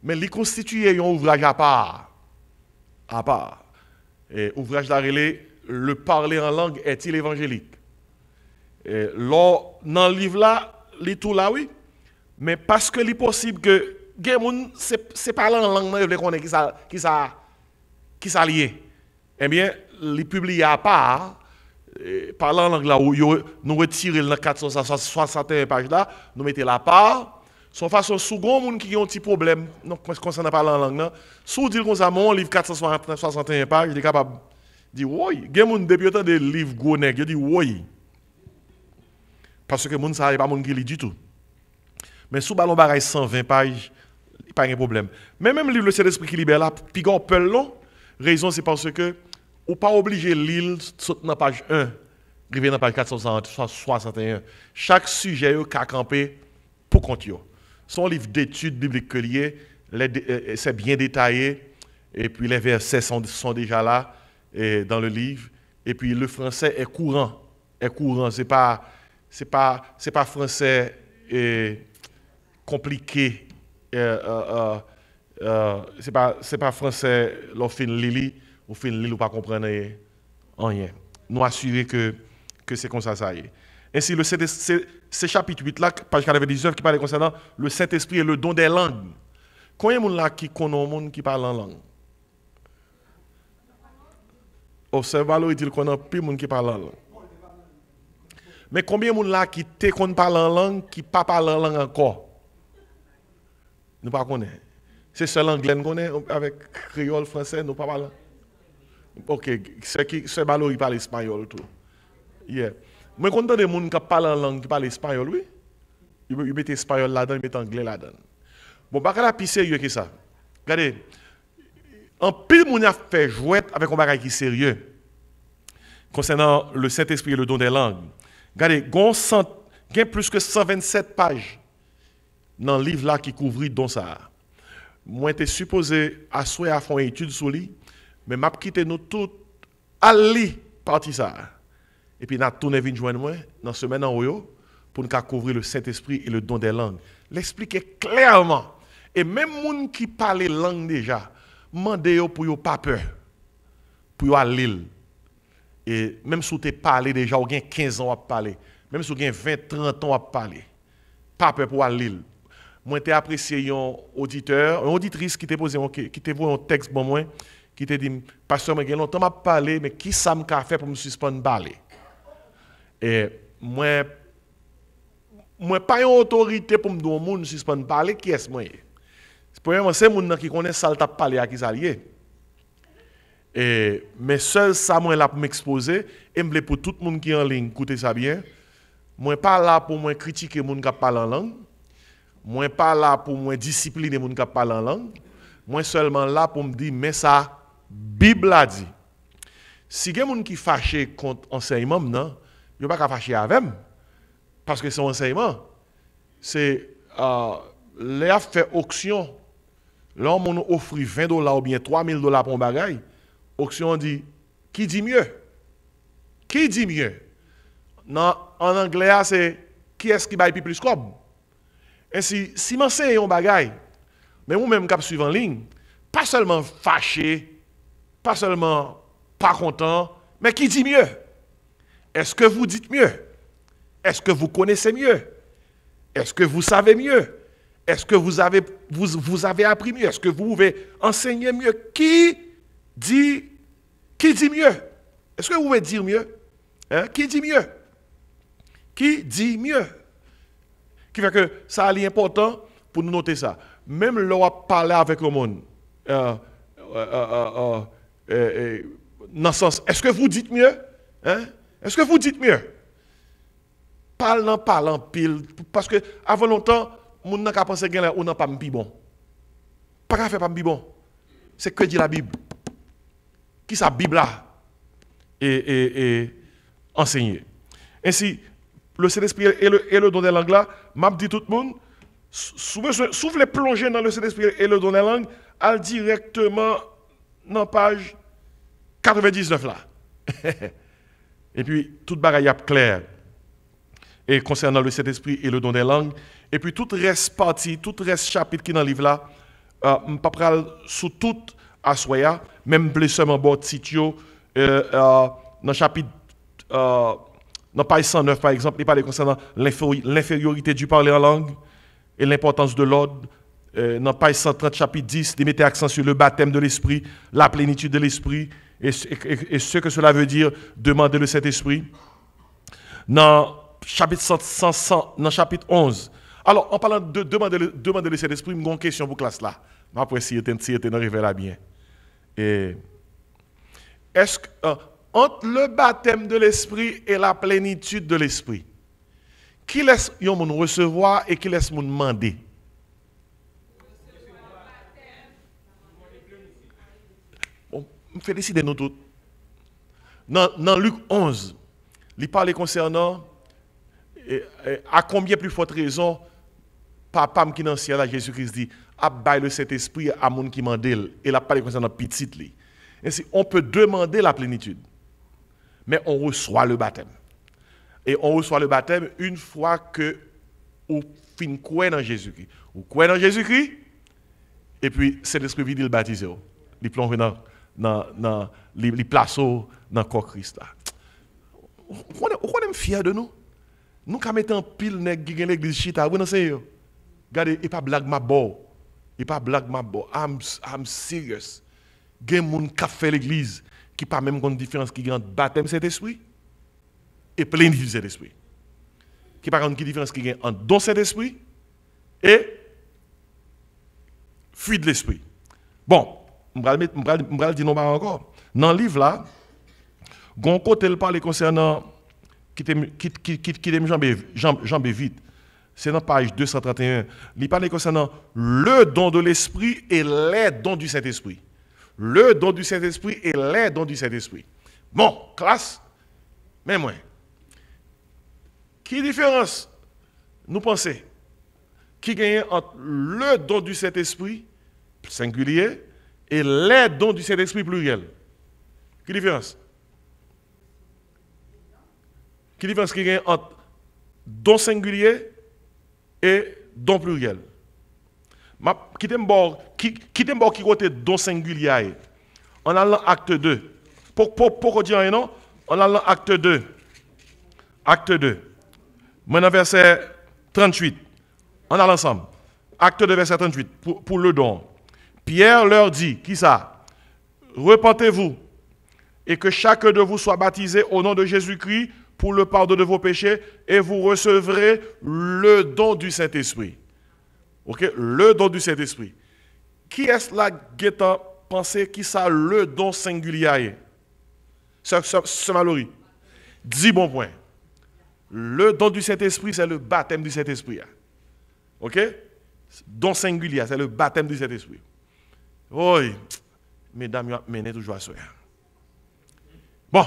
mais il constitue un ouvrage à part. À part. Et ouvrage d'arrêt, le parler en langue est-il évangélique? Et dans le livre là, il tout là, oui, mais parce que il est possible que c'est parler en langue, il veut qu'on qui ça lié. Eh bien, il publie à part, parler en langue là, où nous retirons dans 461 pages là, nous mettons la part. Son façon, sous grand monde qui ont un petit problème, donc concernant parler en langue, sous dire qu'on a mon livre 461 pages, il est capable de dire oui. Il y a des depuis autant de livres gros nègres, il dit oui. Parce que moun ça n'est pas moun qui lit du tout. Mais sous ballon bagaille 120 pages, il n'y a pas de problème. Mais même le livre Le Saint-Esprit qui libère là, puis on peut long, raison c'est parce que ou pas obligé de lire dans la page 1, arriver dans la page 461. Chaque sujet a campé pour compte. Son livre d'études bibliques que lié, c'est bien détaillé, et puis les versets sont déjà là dans le livre, et puis le français est courant, c'est pas français compliqué, c'est pas français l'offin lili, ou fin lili ou pas comprendre rien. Nous assurer que c'est comme ça y est. Ainsi, c'est chapitre 8 là, page 99 qui parle concernant le Saint-Esprit et le don des langues. Combien de gens là qui connaissent monde qui parle en langue? Observez-le, il dit qu'on a plus de gens qui parlent en langue. Mais combien de gens là qui parlent en langue qui ne parlent en langue encore? Nous ne connaissons pas. C'est seul anglais qu'on connaît avec créole français, nous ne parlons pas. Ok, c'est balo il parle espagnol tout. Yeah. Moi, quand on a des gens qui parlent en langue, qui parlent espagnol, oui, ils mettent espagnol là-dedans, ils mettent anglais là-dedans. Bon, pas la plus sérieux que ça. Regardez, en pile, on a fait jouer avec un bagage qui est sérieux concernant le Saint-Esprit et le don des langues. Regardez, il y a plus que 127 pages dans le livre là qui couvrit don ça. Moi, j'étais supposé asseoir à faire une étude sur lui, mais m'a quitté nous tous à lire partie ça. Et puis, nous avons tourné venir joindre moi dans ce semaine en haut pour nous couvrir le Saint-Esprit et le don des langues. L'expliquer clairement. Et même les gens qui parlent langue déjà, demandez pour ne pas peur, pour aller. Et même si vous parlez déjà, vous avez 15 ans à parler, même si vous avez 20-30 ans à parler, pas peur pour aller. Moi, j'ai apprécié un auditeur, une auditrice qui t'a posé un texte pour moi, qui t'a dit, pasteur, j'ai longtemps à parler, mais qui ça m'a fait pour me suspendre parler? Et moi, pas une autorité pour me dire que je suis suspendre parler, qui est-ce moi? Premièrement, c'est les gens qui connaissent ça, qui parler à qui ça lié. Mais seul ça, moi, là pour m'exposer, et me pour tout le monde qui est en ligne, écoutez ça bien. Moi, pas là pour moi critiquer les gens qui parlent en langue. Moi, pas là pour moi discipliner les gens qui parlent en langue. Moi, seulement là pour me dire, mais ça, Bible a dit. Si il y a des gens qui fâchent contre l'enseignement, non, il ne pas qu'à fâcher avec eux. Parce que son enseignement, c'est les a fait auction. Là, on offre $20 ou bien $3,000 pour un bagage. Auction dit, qui dit mieux? Qui dit mieux? En anglais, c'est qui est-ce qui va payer plus comme? Ainsi, si m'enseigne un bagage, mais vous-même qui suivez en ligne, pas seulement fâché, pas seulement pas content, mais qui dit mieux? Est-ce que vous dites mieux? Est-ce que vous connaissez mieux? Est-ce que vous savez mieux? Est-ce que vous avez appris mieux? Est-ce que vous pouvez enseigner mieux? Qui dit mieux? Est-ce que vous pouvez dire mieux? Hein? Qui dit mieux? Qui dit mieux? Qui fait que ça est important pour nous noter ça. Même là, parler avec le monde, dans le sens, est-ce que vous dites mieux? Hein? Est-ce que vous dites mieux? Parlant pile. Parce que avant longtemps, moun nan ka penser gen là ou nan pas m'pi bon. Pas qu'à faire pas m'pi bon. C'est que dit la Bible. Qui sa Bible là et enseigner. Ainsi le Saint-Esprit et le don des langues là, m'a dit tout le monde, souffle les plonger dans le Saint-Esprit et le don des langues, al directement dans page 99 là. Et puis toute bagaille est claire. Et concernant le Saint-Esprit et le don des langues, et puis tout reste partie, tout reste chapitre qui dans le livre là, pas pral sous tout assoya, même plus seulement bord titio dans chapitre dans page 109 par exemple, il parle concernant l'infériorité du parler en langue et l'importance de l'ordre. Dans page 130 chapitre 10, il mettait accent sur le baptême de l'esprit, la plénitude de l'esprit et ce que cela veut dire demander le Saint-Esprit. Dans chapitre chapitre 11. Alors, en parlant de demander le Saint-Esprit, j'ai une question pour classe là. Après, si tu es arrivé là bien. Est-ce que entre le baptême de l'esprit et la plénitude de l'esprit, qui laisse yon moun recevoir et qui laisse moun demander? Bon, je fais décider nous tous. Dans Luc 11, il parle concernant à combien plus forte raison papa qui dans le ciel, Jésus-Christ dit, a bail le Saint-Esprit à moun qui mandel et la parle concernant petit li. Ainsi, on peut demander la plénitude, mais on reçoit le baptême. Et on reçoit le baptême une fois que on fin croire dans Jésus-Christ. Ou croire dans Jésus-Christ, et puis Saint-Esprit vient le baptiser. Il plonge il place dans le corps Christ. On est fiers de nous. Nous quand mettons pile nèg qui gen l'église chita, vous non c'est yo. Regardez, il pas blague ma bo. Il pas blague ma bo. I'm serious. Gen moun qui fait l'église qui pas même une différence qui entre baptême Saint-Esprit et plénitude du Saint-Esprit. Qui pas une différence qui entre don Saint-Esprit et fuite de l'esprit. Bon, je vais dire non pas encore. Dans le livre là, gon côté il parle concernant qui t'aime jambé vite. C'est dans page 231. Il parle concernant le don de l'esprit et les dons du Saint-Esprit. Le don du Saint-Esprit et les dons du Saint-Esprit. Bon, classe, mais moi, qui différence nous pensons qui gagne entre le don du Saint-Esprit singulier et les dons du Saint-Esprit pluriel? Qui différence? Qui différence qui gagne entre don singulier et don pluriel? Qui t'aime qui côté don singulier? On a l'acte 2. Pourquoi dire rien non? On a l'acte 2. Acte 2. Maintenant verset 38. On a l'ensemble. Acte 2 verset 38 pour le don. Pierre leur dit, qui ça? Repentez-vous et que chacun de vous soit baptisé au nom de Jésus-Christ pour le pardon de vos péchés et vous recevrez le don du Saint-Esprit. OK, le don du Saint-Esprit. Qui est-ce là qui a pensé qui ça le don singulier? C'est Mallory. 10 bons points. Le don du Saint-Esprit, c'est le baptême du Saint-Esprit. OK? Don singulier, c'est le baptême du Saint-Esprit. Oui, mesdames, menez toujours à ça. Bon,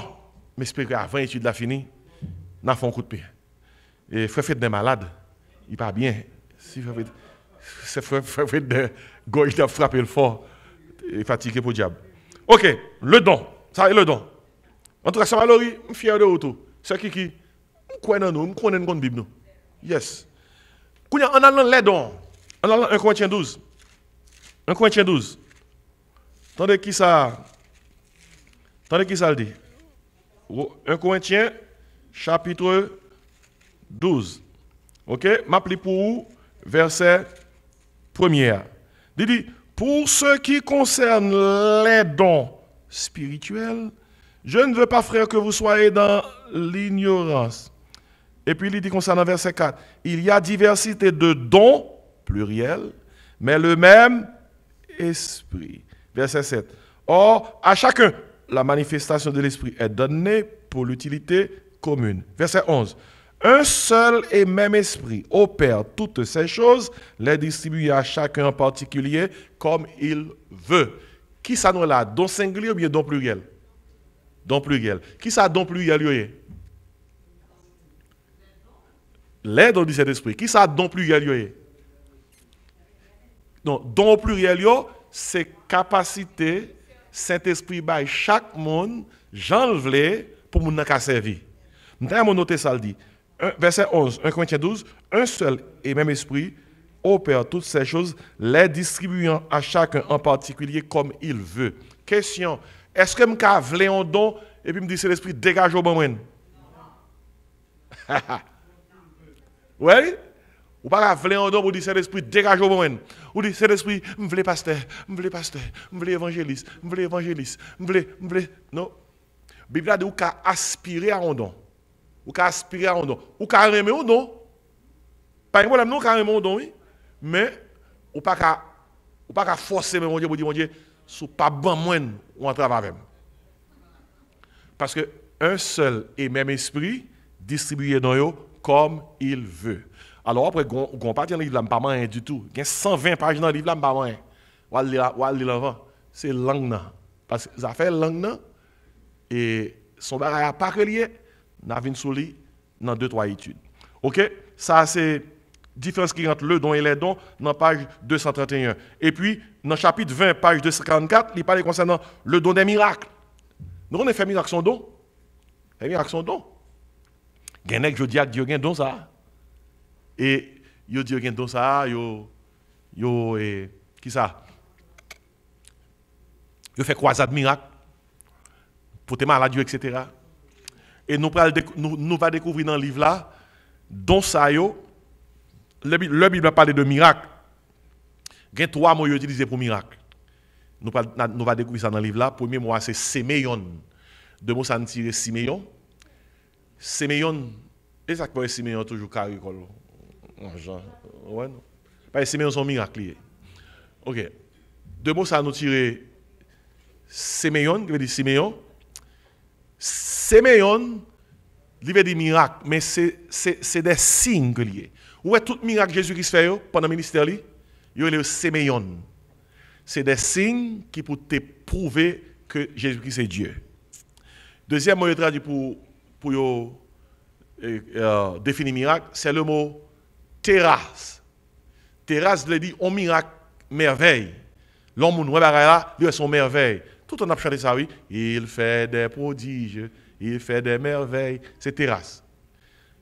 j'espère qu'avant l'étude la fini, nous avons un coup de pied. Et frère fait des malades, il pas bien. Si frère fait de gorge de frapper le fort, il est fatigué pour le diable. OK, le don, ça est le don. En tout cas, ça va Lori, je suis fier de vous. C'est qui croit dans nous, je connais la Bible. Yes. On a les dons. On a 1 Corinthiens 12. 1 Corinthiens 12. Attendez qui ça le dit. 1 Corinthiens chapitre 12. OK, m'appelle pour vous verset 1er. Il dit pour ce qui concerne les dons spirituels, je ne veux pas, frère, que vous soyez dans l'ignorance. Et puis il dit concernant verset 4, il y a diversité de dons, pluriel, mais le même esprit. Verset 7. Or, à chacun, la manifestation de l'esprit est donnée pour l'utilité commune. Verset 11. Un seul et même esprit opère toutes ces choses, les distribue à chacun en particulier comme il veut. Qui ça nous là? Don singulier ou bien don pluriel? Don pluriel. Qui ça don pluriel? Les dons du Saint-Esprit. Qui ça don pluriel? Non, don pluriel, c'est capacité Saint-Esprit by chaque monde, j'en veux pour mon n'a servir. Nous avons noté ça le dit. Verset 11, 1 Corinthiens 12, un seul et même esprit opère toutes ces choses, les distribuant à chacun en particulier comme il veut. Question, est-ce que je veux un don et puis me dit c'est l'esprit dégage au bon? Oui? Ou pas vle un don pour dire c'est l'esprit dégage au bon. Ou dire c'est l'esprit m'vle pasteur, m'vle évangéliste, non. Bible a dit ou ka aspirer à un don. Ou ka aspirer à un don. Ou ka aimer un don. Pas problème non ka aimer un don oui, mais ou pas ka forcer mon Dieu pour dire mon Dieu sous pas bon moine ou en travail avec. Parce que un seul et même esprit distribué dans yo comme il veut. Alors après, on pas dans le livre là, pas rien du tout. Il y a 120 pages dans le livre là, pas rien. On va lire l'avant. C'est langue là. Parce que ça fait langue là et son bagage a pas relié, n'a vinn sous lui dans 2-3 études. OK? Ça c'est différence qui entre le don et les dons dans page 231. Et puis dans chapitre 20 page 244, il parle concernant le don des miracles. Nous on a fait miracle son don. Fait miracle son don. Genek je dis à Dieu gen don ça. Et yo dit gen don ça, qui ça? Yo fait croisade miracle pour tes malades etc. Et nous va découvrir dans le livre là don ça yo le Bible a parlé de miracle. Gen 3 mots utilisés pour miracle. Nous va découvrir ça dans le livre là. Premier mot c'est Séméon. Deux mots ça nous tire Siméon. Séméon, et ça que Siméon toujours caricole. Ouais, non. Parce que Siméon son miracle. OK. Deux mots ça nous tire Séméon, qui veut dire Siméon. Séméon, il veut dire miracle, mais c'est des signes que lié. Où est tout miracle Jésus-Christ fait pendant le ministère il y a le Séméon. C'est des signes qui pour te prouver que Jésus-Christ est Dieu. Deuxième mot traduit pour définir miracle, c'est le mot terrasse. Terrasse veut dire un miracle, merveille. L'homme nous là, il est son merveille. Tout on a chanté ça oui, il fait des prodiges, il fait des merveilles, c'est terrasse.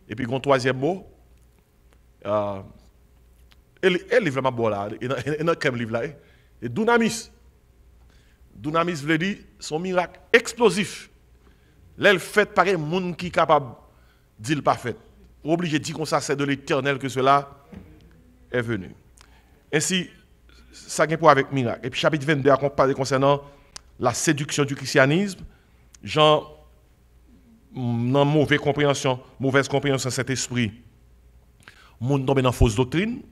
Et puis un troisième mot, elle livre ma boire là, et dans quel livre là, et dunamis. Dunamis veut dire son miracle explosif. L'elle fait pareil monde qui capable dire pas fait. Obligé de dire comme ça c'est de l'Éternel que cela est venu. Ainsi ça vient pour avec miracle. Et puis chapitre 22 a parlé concernant la séduction du christianisme. Jean dans mauvaise compréhension de cet esprit. Monde tombe dans fausse doctrine,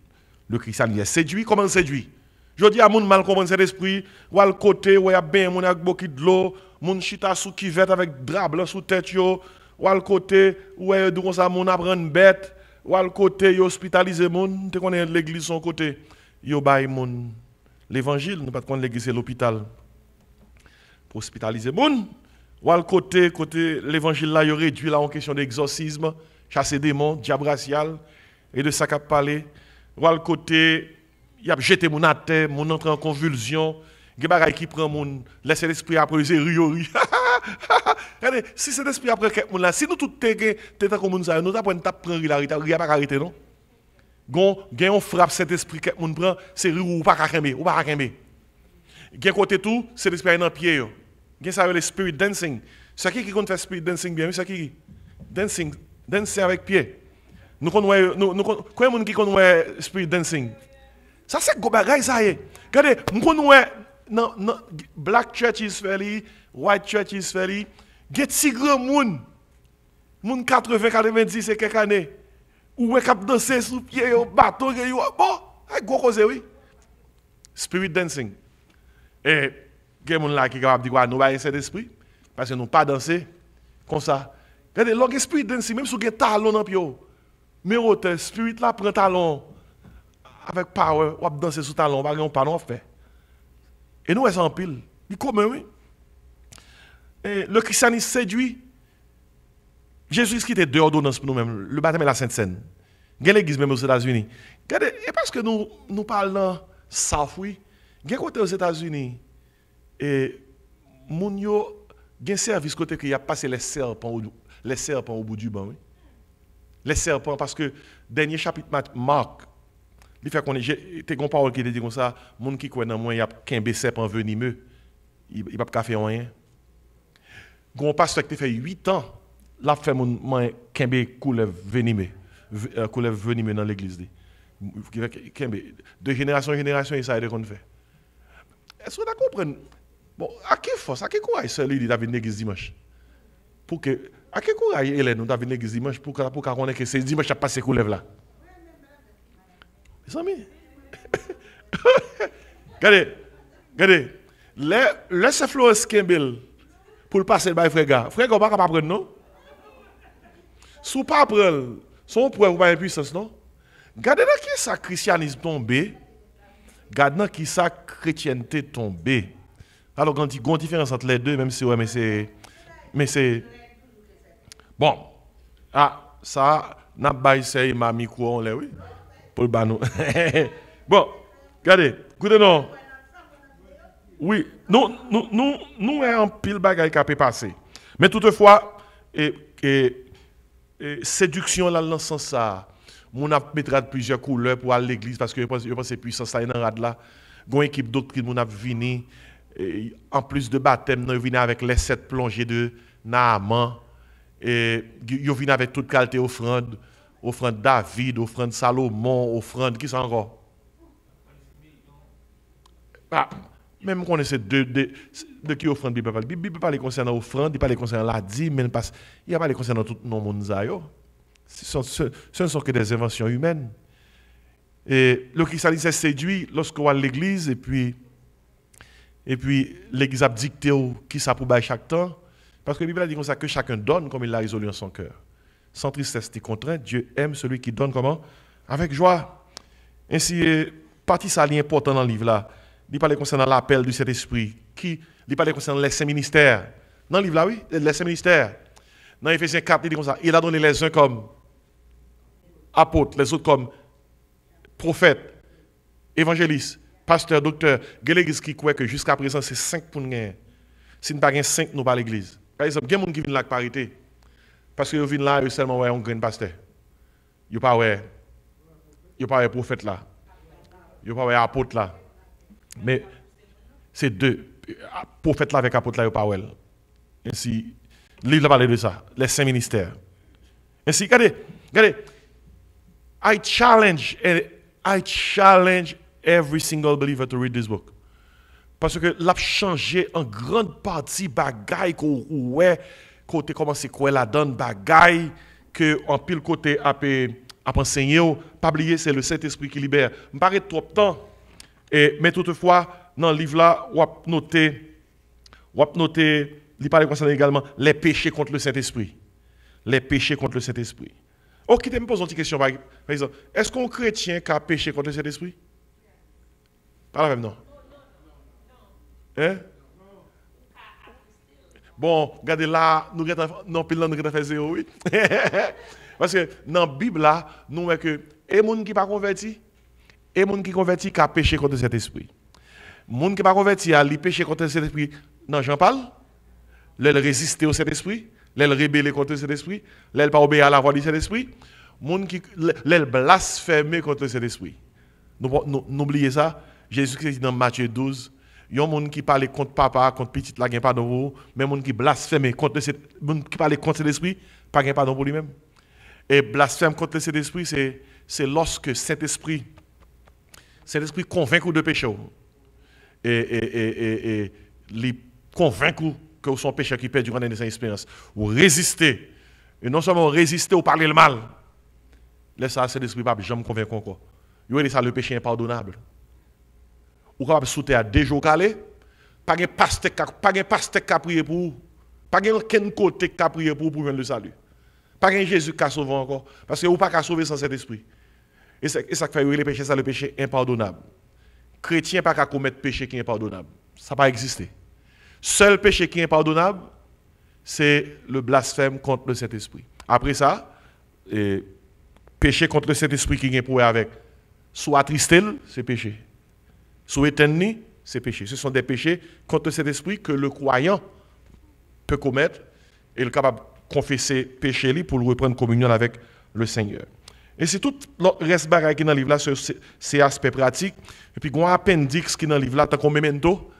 le christianisme est séduit, comment il séduit? Je dis à moun mal comprendre cet esprit, ou à le côté où il y a bien moun avec beaucoup de l'eau, moun chita sous kivette avec drap blanc sous tête yo, ou à le côté où il y a comme ça moun apprend bête, ou à le côté yo hospitaliser moun, te connaît l'église son côté, yo bay moun l'évangile, nous pas connaître l'église c'est l'hôpital. Pour hospitaliser moun, ou à le côté l'évangile là yo réduit là en question d'exorcisme, chasser démons, diable racial et de ça qu'a parlé, ou à le côté il a jeté mon à terre, mon entre en convulsion, des bagaille qui prend mon laisse l'esprit après c'est riori. Regardez, si cet esprit après quelqu'un là, si nous tout t'es comme moun ça, nous t'apprendre t'a prendre il pas arrêter non. Gon on frappe cet esprit quelqu'un prend, c'est ou pas kembe, ou pas kembe. Gen côté tout, c'est l'esprit dans pied yo. Gen ça le spirit dancing. C'est qui compte faire spirit dancing bien, c'est qui? Dancing avec pied. Nous quoi moun qui connaît spirit dancing? Ça c'est go bagay ça y est. Regardez, non black churches fait white churches fait get si grand moun 80 90 et quelques années ou cap danser sous pied au bateau bon go cause oui spirit dancing et gen moun là qui capable dire nous ba cet esprit parce que nous pas danser comme ça Regardez, l'esprit danse, même si vous avez un talon dans le pied, mais votre spirit là prend talon avec power, ou danser sous talon, on pas non fait. Et nous, c'est en pile. Il commun, oui. Et le christianisme séduit. Jésus qui était deux ordonnances pour nous-mêmes, le baptême et la Sainte Seine. Il y a l'église même aux États-Unis. Regardez, et parce que nous parlons ça, oui, il y a côté aux États-Unis, et moun yo, il y a un service côté qui a passé les serpents au bout du banc. Oui. Les serpents, parce que dernier chapitre Marc, il fait qu'on est, t'es une parole qui dit comme ça, moun qui croit dans moi, il y a qu'un serpent venimeux, il ne peut pas faire rien. Gon pasteur qui fait 8 ans, là fait mon qu'un couleuvre venimeux dans l'église. De génération en génération, il s'est qu'on fait. Est-ce que vous comprenez? Bon, à quelle force, à quel courage celui dit David l'église dimanche? Pour que, à quel courage Hélène nous David l'église dimanche pour qu'on ait que c'est dimanche à passer couleuvre là? Mes amis. Regardez. Laissez Florence Kimball pour le passer le bail frère. Frère, on ne va pas prendre, non? Si vous ne pas prendre, son preuve ou pas une puissance, non? Regardez dans qui ça christianisme tombé. Regardez dans qui ça chrétienté tombé. Alors, quand il y a une différence entre les deux, même si, ouais, mais c'est. Bon. Ah, ça, n'a pas essayé ma micro, on l'a, oui. Pour le banou. Bon, regardez, écoutez-nous. Oui, nous avons pile bagaille qui a passé. Mais toutefois, séduction là, dans le sens ça, on a mettra plusieurs couleurs pour aller à l'église parce que je pense que c'est puissance là, dans rad là. Une équipe doctrine, on a venu, en plus de baptême, nous venons avec les 7 plongées de Naaman. Et ils viennent avec toute qualité offrande David, offrande Salomon, offrande qui sont encore. Ah, même qu'on essaie de qui offrande Bible. La Bible parle concernant offrande, il parle concernant la dîme, il n'y a pas concernant tout le monde. Ce ne sont que des inventions humaines. Et le christianisme est séduit lorsqu'on va à l'église et puis l'église a dicté qui ça pour chaque temps. Parce que la Bible a dit comme ça que chacun donne comme il l'a résolu en son cœur. Sans tristesse ni contrainte, Dieu aime celui qui donne comment? Avec joie. Ainsi, partie ça est important dans le livre là. Il parle concernant l'appel du Saint-Esprit. Il parle concernant les 5 ministères. Dans le livre là, oui, les 5 ministères. Dans Éphésiens 4, il dit comme ça. Il a donné les uns comme apôtres, les autres comme prophètes, évangélistes, pasteurs, docteurs. Il y a l'église qui croit que jusqu'à présent, c'est 5 pour nous gagner. Si nous n'avons pas 5, nous pas l'église. Par exemple, il y a des gens qui viennent là avec parité. Parce que viennent là, ils seulement un grand pasteur. Ils ne sont pas un prophète là. Ils ne sont pas un apôtre là. Mais c'est 2. Prophète là avec apôtre là, ils ne sont pas. Ainsi, le livre parle de ça. Les 5 ministères. Ainsi, regardez. I challenge every single believer to read this book. Parce que l'a changé en grande partie bagaille qu'on côté commencer quoi la donne bagaille que en pile côté a enseigner pas oublier c'est le Saint-Esprit qui libère. Me paraît trop temps mais toutefois dans le livre là on va noter il parle concernant également les péchés contre le Saint-Esprit. Les péchés contre le Saint-Esprit. OK, tu me poses une petite question par exemple, est-ce qu'un chrétien qui a péché contre le Saint-Esprit? Pas la même non. Hein? Bon, regardez là, nous avons fait 0, oui. Parce que dans la Bible, là, nous voyons que les gens qui ne sont pas convertis, et les gens qui sont convertis qui ont péché contre cet esprit. Les gens qui ne sont pas convertis, ils ont péché contre cet esprit. Non, j'en parle. Ils résister au cet esprit, ils rebellent contre cet esprit, ils ne pas obéir à la voix de cet esprit. Les gens qui blasphèment contre cet esprit. N'oubliez ça. Jésus-Christ dans Matthieu 12. Il y a des gens qui parlent contre papa, contre petit, là, il n'y a pas de vous. Mais des gens qui blasphèment contre cet qui parlent contre cet esprit, pas de pardon pour lui-même. Et blasphème contre cet esprit, c'est lorsque cet esprit convainc de péché. Et il convainc que son péché qui perd durant une expérience. Ou résister. Et non seulement résister ou parler le mal. Laisse ça, cet esprit pas jamais convaincre encore. Il y a ça, le péché impardonnable. Ou capable sauter à 2 jours calés, pas de pasteur qui a prié pour vous, pas de aucun côté qui a prié pour joindre le salut. Pas qu'un Jésus qui a sauvé encore. Parce que vous pas qu'à sauver sans cet esprit. Et ça fait le péché, ça le péché impardonnable. Chrétien pas qu'à commettre péché qui est impardonnable. Ça n'a pas existé. Seul péché qui est impardonnable, c'est le blasphème contre le Saint-Esprit. Après ça, péché contre le Saint-Esprit qui est pour avec, soit attristé, c'est péché. Soit éteindre, c'est péché. Ce sont des péchés contre le Saint-Esprit que le croyant peut commettre et il est capable de confesser péché pour le reprendre communion avec le Seigneur. Et c'est tout le reste bagaille qui est dans le livre là, c'est aspect pratique. Et puis, il y a un appendix qui est dans le livre là, tant qu'on memento,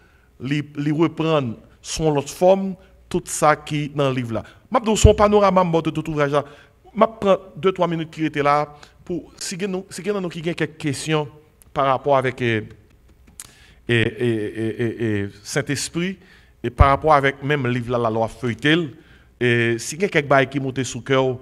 il reprend son autre forme, tout ça qui est dans le livre là. Je vais son panorama de tout ouvrage là. Je prends 2-3 minutes qui étaient là pour si il y a quelques questions par rapport avec Saint-Esprit et par rapport avec même le livre là, la loi feuilletée. Et si il y a quelques bails qui montent sous cœur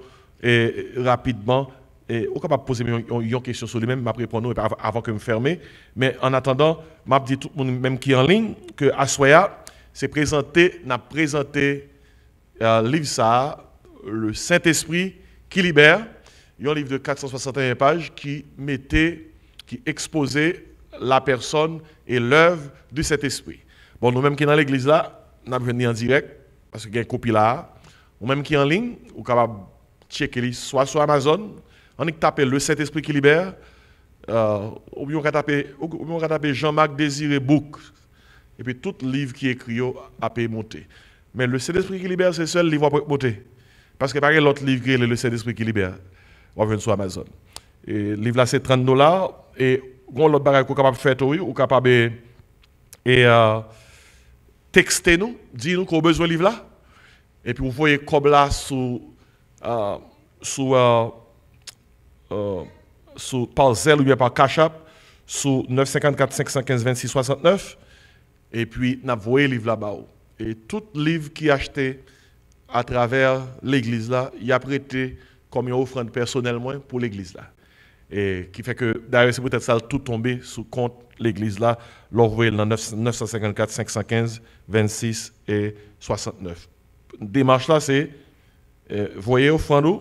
rapidement, on est capable de poser une question sur lui-même, je répondre avant que je me ferme. Mais en attendant, je dis tout le monde même qui est en ligne que Assoya, c'est présenté le livre ça, le Saint-Esprit qui libère. Il y a un livre de 461 pages qui exposait la personne et l'œuvre du Saint-Esprit. Bon, nous-mêmes qui sommes dans l'église là, nous avons venu en direct, parce qu'il y a une copie là. Nous-mêmes qui sommes en ligne, nous sommes capables de checker soit sur Amazon, on a tapé le Saint-Esprit qui libère, ou bien on a tapé Jean-Marc Désiré Book, et puis tout livre qui est écrit a pu monter. Mais le Saint-Esprit qui libère, c'est le seul livre qui peut monter. Parce que par exemple, l'autre livre qui est le Saint-Esprit qui libère, on va venir sur Amazon. Et le livre là, c'est $30. Et l'autre bagage qu'on est capable de faire, oui, ou capable de texter nous, dire nous qu'on a besoin de livre là. Et puis vous voyez comme là par Zelle ou bien par Cash App, sous 954 515 26 69. Et puis, nous avons le livre là-bas. Et tout livre qui est acheté à travers l'église là, il a prêté comme une offrande personnellement pour l'église là. Et qui fait que, d'ailleurs, c'est peut-être ça tout tombé sous compte l'église là, l'envoyer dans 954 515 26 et 69. Démarche là, c'est voyez offrande,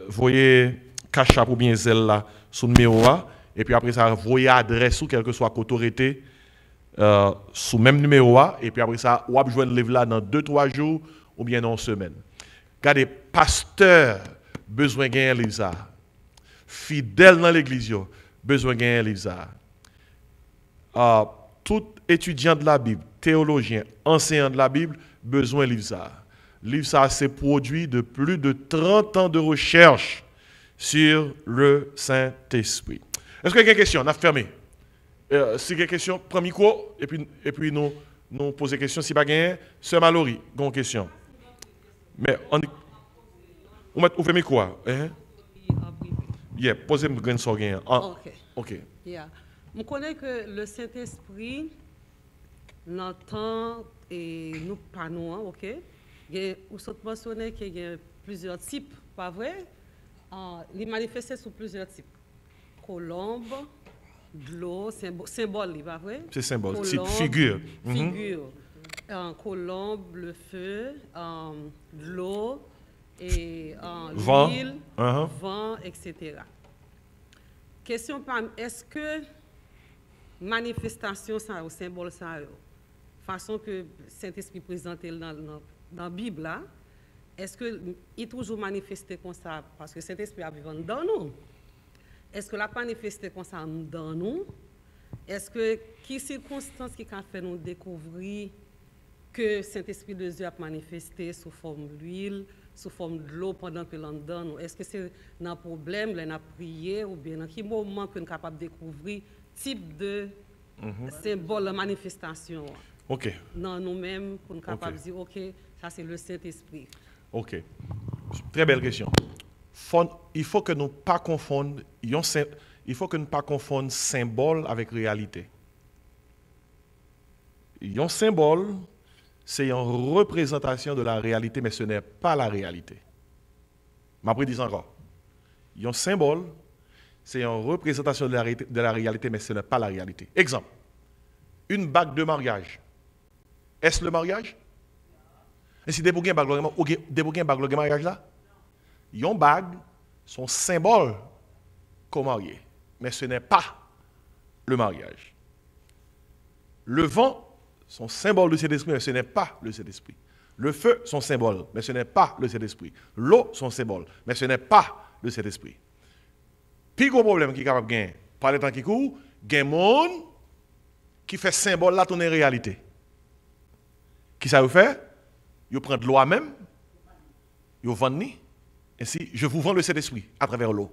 voyez Cash App ou bien Zelle là sous numéro A, et puis après ça, voyez adresse ou quelle que soit autorité sous même numéro A, et puis après ça, ou joindre le livre là dans 2-3 jours ou bien dans une semaine. Regardez, pasteur, besoin de gagner un livre ça. Fidèle dans l'église, besoin de gagner un livre ça. Tout étudiant de la Bible, théologien, enseignant de la Bible, besoin de livre ça. Livre ça, c'est produit de plus de 30 ans de recherche sur le Saint-Esprit. Est-ce qu'il y a des questions? On a fermé. Si il y a des questions, prends le micro et puis nous poser des questions. Si pas gagné, Sœur Mallory, une question. Mais on fait le micro. Posez une grande sorte. OK. Yeah. Je connais que le Saint-Esprit n'entend et nous pas nous, OK? Vous avez mentionné qu'il y a plusieurs types, pas vrai? Il manifeste sous plusieurs types. Colombe, de l'eau, symbole, pas vrai? C'est symbole, type figure. Figure. Colombe, le feu, de l'eau, et l'huile, vent, etc. Question est-ce que manifestation, ça, au symbole, ça, façon que Saint-Esprit présente dans la Bible, là, est-ce qu'il est toujours manifesté comme ça? Parce que Saint-Esprit a vécu dans nous. Est-ce que la manifesté comme ça dans nous? Est-ce que qui circonstances qui ont fait nous découvrir que Saint-Esprit de Dieu a manifesté sous forme d'huile, sous forme de l'eau pendant que l'on donne? Est-ce que c'est un problème, l'on a prié, ou bien dans quel moment qu'on est capable de découvrir type de symbole de manifestation? OK. Non, nous-mêmes, pour nous capables de dire, OK, ça c'est le Saint-Esprit. OK. Très belle question. Il faut que nous pas confondre, symbole avec réalité. Un symbole, c'est une représentation de la réalité, mais ce n'est pas la réalité. Je vais dire encore. Un symbole, c'est une représentation de la réalité, mais ce n'est pas la réalité. Exemple, une bague de mariage. Est-ce le mariage? Et si des bouquins bague de mariage là? yon bague, son symbole qu'au marié. Mais ce n'est pas le mariage. Le vent, son symbole du Saint-Esprit, mais ce n'est pas le Saint-Esprit. Le feu, son symbole, mais ce n'est pas le Saint-Esprit. L'eau, son symbole, mais ce n'est pas le Saint-Esprit. Puis gros problème qui est capable de gagner, par le temps qui court, il y a des gens qui fait symbole là tourner réalité. Qui ça vous fait? Ils prennent de l'eau à même, ils vendent. Ainsi, je vous vends le Saint-Esprit à travers l'eau.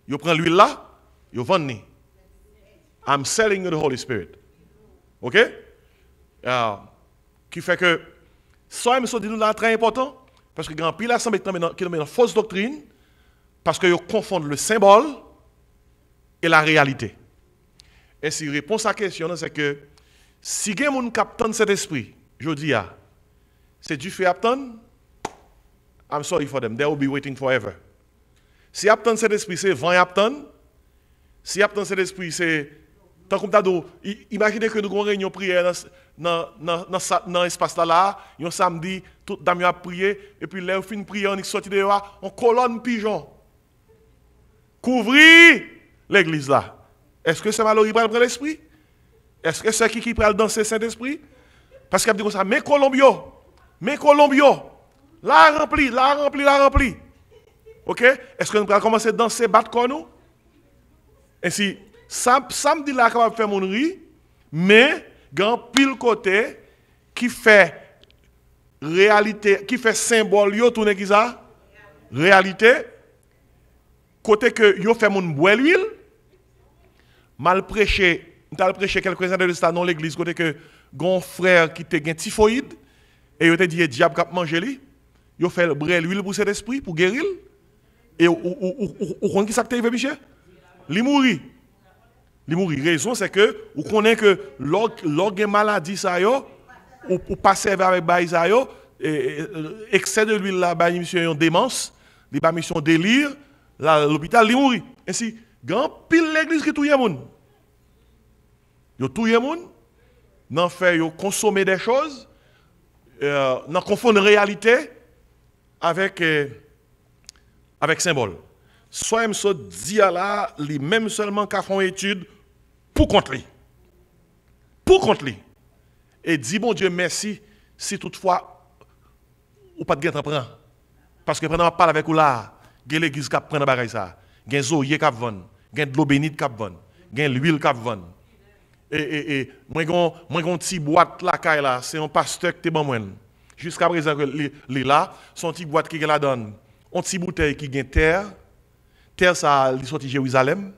Ils prennent l'huile là, ils vendent. I'm selling you the Holy Spirit. OK? Qui fait que ça, me dit nous là très important parce que grand pile assemblée qui est dans fausse doctrine parce que ils confondent le symbole et la réalité. Et si réponse à la question c'est que si quelqu'un moun capte cet esprit, je dis c'est du fait attendre, I'm sorry for them, they will be waiting forever. Si attend cet esprit c'est vent attendre, si attend cet esprit c'est tant comme t'as imaginez que nous avons une réunion prière dans l'espace là, un samedi, tout dame a prié, et puis là, on finit prier, on est sorti dehors, on colonne pigeon. Couvrir l'église là. Est-ce que c'est Mallory qui prend l'esprit? Est-ce que c'est qui prend danser Saint-Esprit? Parce qu'il a dit comme ça, mais Colombio, la rempli. Ok? Est-ce que nous allons commencer à danser, battre comme nous? Ainsi, ça me dit là capable de faire mon riz, mais grand pile côté qui fait réalité, qui fait symbole yo tourner qui ça? Réalité. Côté que yo fait mon boire l'huile, mal prêché, m'ta prêché quelques années de ça dans l'église côté que gon frère qui te gen typhoïde et yo te dit diable k'ap manger li, yo fait boire l'huile pour cet esprit pour guérir et ou kon qui ça que t'arrive monsieur? Li mouri. Raison c'est que vous connaissez que l'orgue maladie ça yo ou pas servir avec bail ça yo excès de l'huile là bail monsieur yon démence, li pas mission délire, l'hôpital li mouri. Ainsi grand pile l'église qui touye moun. Yo touye moun, nan fait yo consommer des choses, nan confondre réalité avec symbole. Soit me dit là, li même seulement qu'à font étude pour contre lui. Pour contre lui. Et dit bon Dieu merci si toutefois ou pas de gain prend. Parce que pendant parle avec ou là, gen l'église qui prend bagay ça. Gen zoye qui vend, gen de l'eau bénite qui vend, gen l'huile qui vend. Et moi gon petit boîte la caille là, c'est un pasteur qui te bon moi. Jusqu'à présent que li là, son petit boîte qui la donne. Un petit bouteille qui gagne terre ça li sorti Jérusalem.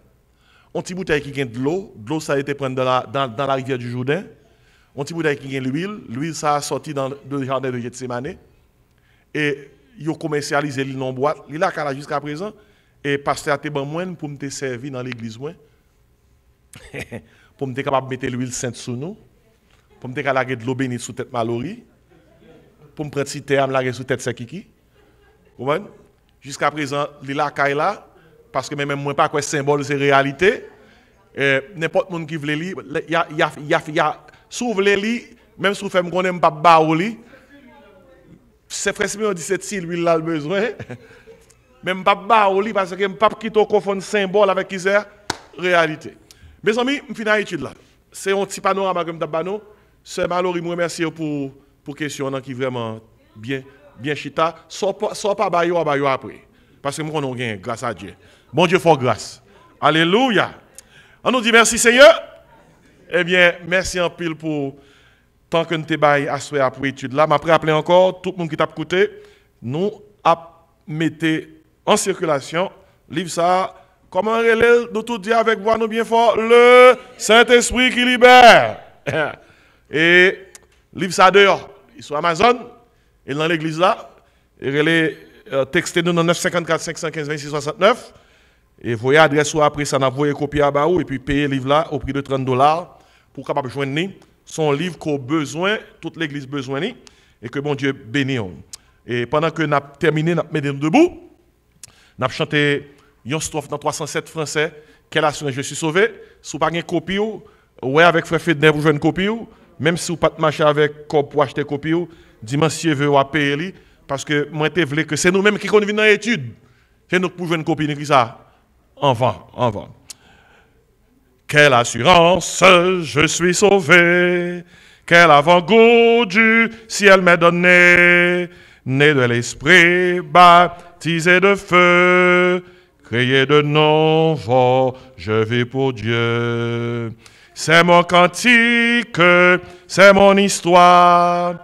On petit bouteille qui gagne de l'eau ça a été prendre dans la rivière du Jourdain. On petit bouteille qui gagne l'huile ça a sorti dans le jardin de Gethsemane. Et yo commercialisé li non boîte, li là kala jusqu'à présent et pasteur a te ban moi pour me servir dans l'église moi. Pour me capable mettre l'huile sainte sous nous, pour me laguer de l'eau bénite sous tête Mallory, pour me prendre si terre me laguer sous tête Sekiki. Vous voyez? Jusqu'à présent, li là là parce que même moi pas quoi symbole c'est réalité. N'importe monde qui veut li, y a s'ouvre li, même si vous faites me connaît pas ba ou li. C'est frère Simeon dit c'est si l'huile là le besoin. Même pas ba ou li parce que pas qui to confondre symbole avec qui c'est réalité. Mes amis, je finis l'étude là. C'est un petit panorama comme d'abano. C'est Mallory me remercie pour question qui vraiment bien chita. Soit pas bayo après. Parce que moi on gagne grâce à Dieu. Bon Dieu fait grâce. Alléluia. On nous dit merci Seigneur. Eh bien, merci en pile pour tant que nous te bail assoir pour l'étude là. M'après appeler encore tout le monde qui t'a écouté, nous a mettez en circulation livre ça. Comment relève nous tout dire avec voix nous bien fort le Saint-Esprit qui libère. Et livre ça dehors, sur Amazon et dans l'église là, et relève textez nous dans 954 515 26 69 et voyez adresse ou après ça n'a voyé copier à baou et puis payer livre là au prix de $30 pour capable joindre son livre qu'on besoin toute l'église besoin et que bon Dieu bénisse. Et pendant que n'a terminé n'a mis debout, n'a chanté une strophe dans 307 français, quelle assurance je suis sauvé. Si vous n'avez pas une copie, ouais, avec frère Fedner pour jouer une copie, même si vous n'avez pas marché avec corps pour acheter une copie, dimanche veut payer, parce que moi, je voulais que c'est nous-mêmes qui venons dans l'étude. C'est nous qui pouvons une copie de ça. Enfant. Quelle assurance, je suis sauvé. Quel avant-goût du ciel m'est donné. Né de l'esprit, baptisé de feu. Créé de nouveau, je vis pour Dieu. C'est mon cantique, c'est mon histoire.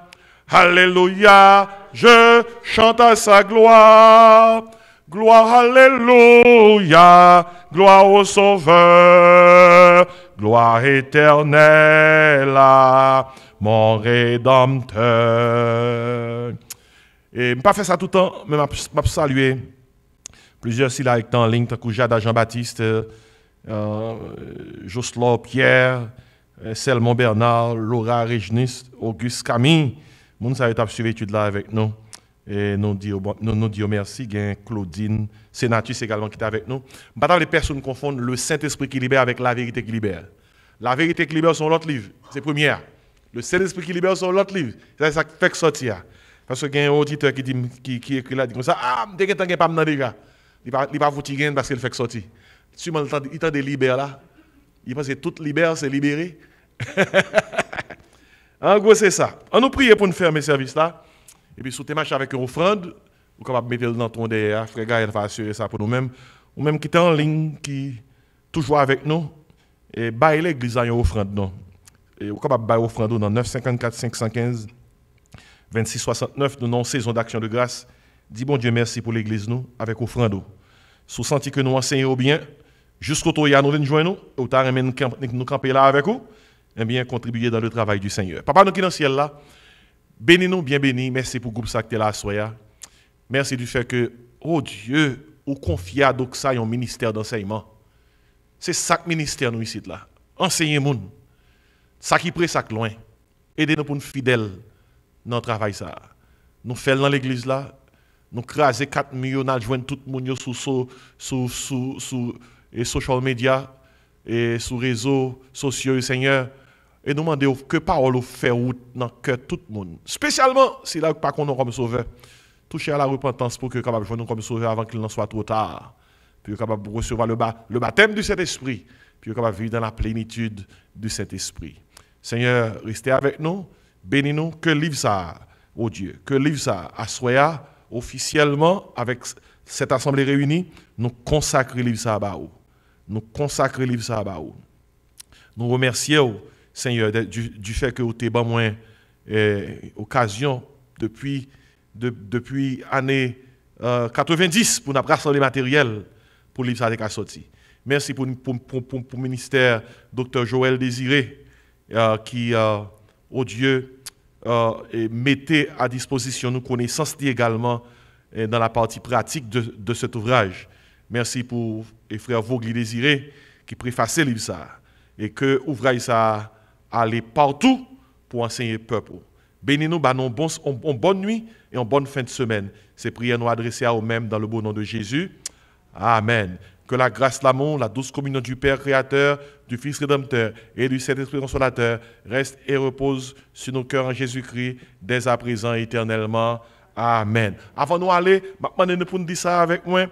Alléluia, je chante à sa gloire. Gloire, alléluia, gloire au Sauveur. Gloire éternelle à mon Rédempteur. Et je ne pas fait ça tout le temps, mais je vais saluer plusieurs s'il a été en ligne, tant que Jada Jean-Baptiste, Jocelyn Pierre, Selmon Bernard, Laura Réginis, Auguste Camille. Moun sa yo suivi l'étude là avec nous. Et nous disons merci. Claudine, Sénatus également qui est avec nous. Maintenant, les personnes confondent le Saint-Esprit qui libère avec la vérité qui libère. La vérité qui libère sont l'autre livre. C'est première. Le Saint-Esprit qui libère sont l'autre livre. C'est ça qui fait sortir. Parce que il y a un auditeur qui écrit là, dit comme ça, ah, dès que tu n'as pas déjà. Il ne va pas fatiguer parce qu'il fait sortir. Si il t'a des libères là, il pense que tout libère, c'est libéré. En gros, c'est ça. On nous prie pour nous fermer ce service là. Et puis, si tu marches avec une offrande, vous pouvez mettre dans ton derrière. Frère Gaël va assurer ça pour nous-mêmes. Ou même qui est en ligne, qui toujours avec nous, et bailler l'église à une offrande. Non. Et vous pouvez bailler offrande dans 954 515 26 69, nous avons saison d'action de grâce. Dis bon Dieu merci pour l'église nous, avec offrande. Si vous sentez que nous enseignons bien, jusqu'au tour, nous venons joindre nous, ou t'as remis nous camper là avec vous, et bien contribuer dans le travail du Seigneur. Papa, nous qui dans le ciel là, bénis-nous, bien bénis. Merci pour le groupe ça qui est là, soya. Merci du fait que, oh Dieu, ou confie à Doxa un ministère d'enseignement. C'est ça que ministère nous ici là. Enseignez-nous. Ça qui près, ça qui loin. Aidez-nous pour nous fidèles dans le travail ça. Nous faisons dans l'église là, nous craser 4 millions, nous joignons tout le monde sur les social media et sur les réseaux sociaux, Seigneur. Et nous demandons que parole fait route dans le cœur de tout le monde. Spécialement si là pas qu'on nous comme sauveur. Toucher à la repentance pour que capable de nous comme sauveur avant qu'il n'en soit trop tard. Puis capable de recevoir le baptême du Saint-Esprit. Puis capable de vivre dans la plénitude du Saint-Esprit. Seigneur, restez avec nous. Bénis-nous. Que livre ça, oh Dieu. Que livre ça, à Soya, officiellement, avec cette assemblée réunie, nous consacrer livre ça à Baou. Nous consacrer livre ça à Baou. Nous remercions, Seigneur, du fait que vous avez ban moins occasion depuis l'année 90 pour nous rassembler matériel pour livre ça avec sorti. Merci pour le ministère Dr. Joël Désiré qui, oh Dieu, mettez à disposition nos connaissances également dans la partie pratique de cet ouvrage. Merci pour les frères Vogli Désiré qui préfaçaient le livre ça et que l'ouvrage ça aller partout pour enseigner le peuple. Bénis-nous, une bonne nuit et une bonne fin de semaine. Ces prières nous adressées à nous-mêmes dans le beau nom de Jésus. Amen. Que la grâce, l'amour, la douce communion du Père Créateur, du Fils Rédempteur et du Saint-Esprit Consolateur reste et repose sur nos cœurs en Jésus-Christ, dès à présent et éternellement. Amen. Avant de nous aller, maintenant nous pouvons dire ça avec moi,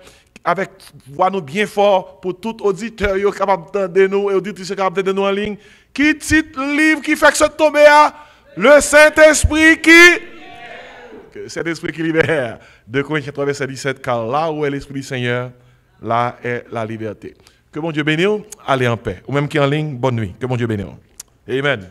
avec voix nous bien fort pour tout auditeur qui est capable d'entendre nous et auditrice capable d'entendre nous en ligne. Qui titre livre qui fait que ça tombe à le Saint-Esprit qui Saint-Esprit qui libère. 2 Corinthiens 3 verset 17, car là où est l'Esprit du Seigneur, là est la liberté. Que mon Dieu bénisse, allez en paix. Ou même qui est en ligne, bonne nuit. Que mon Dieu bénisse. Amen.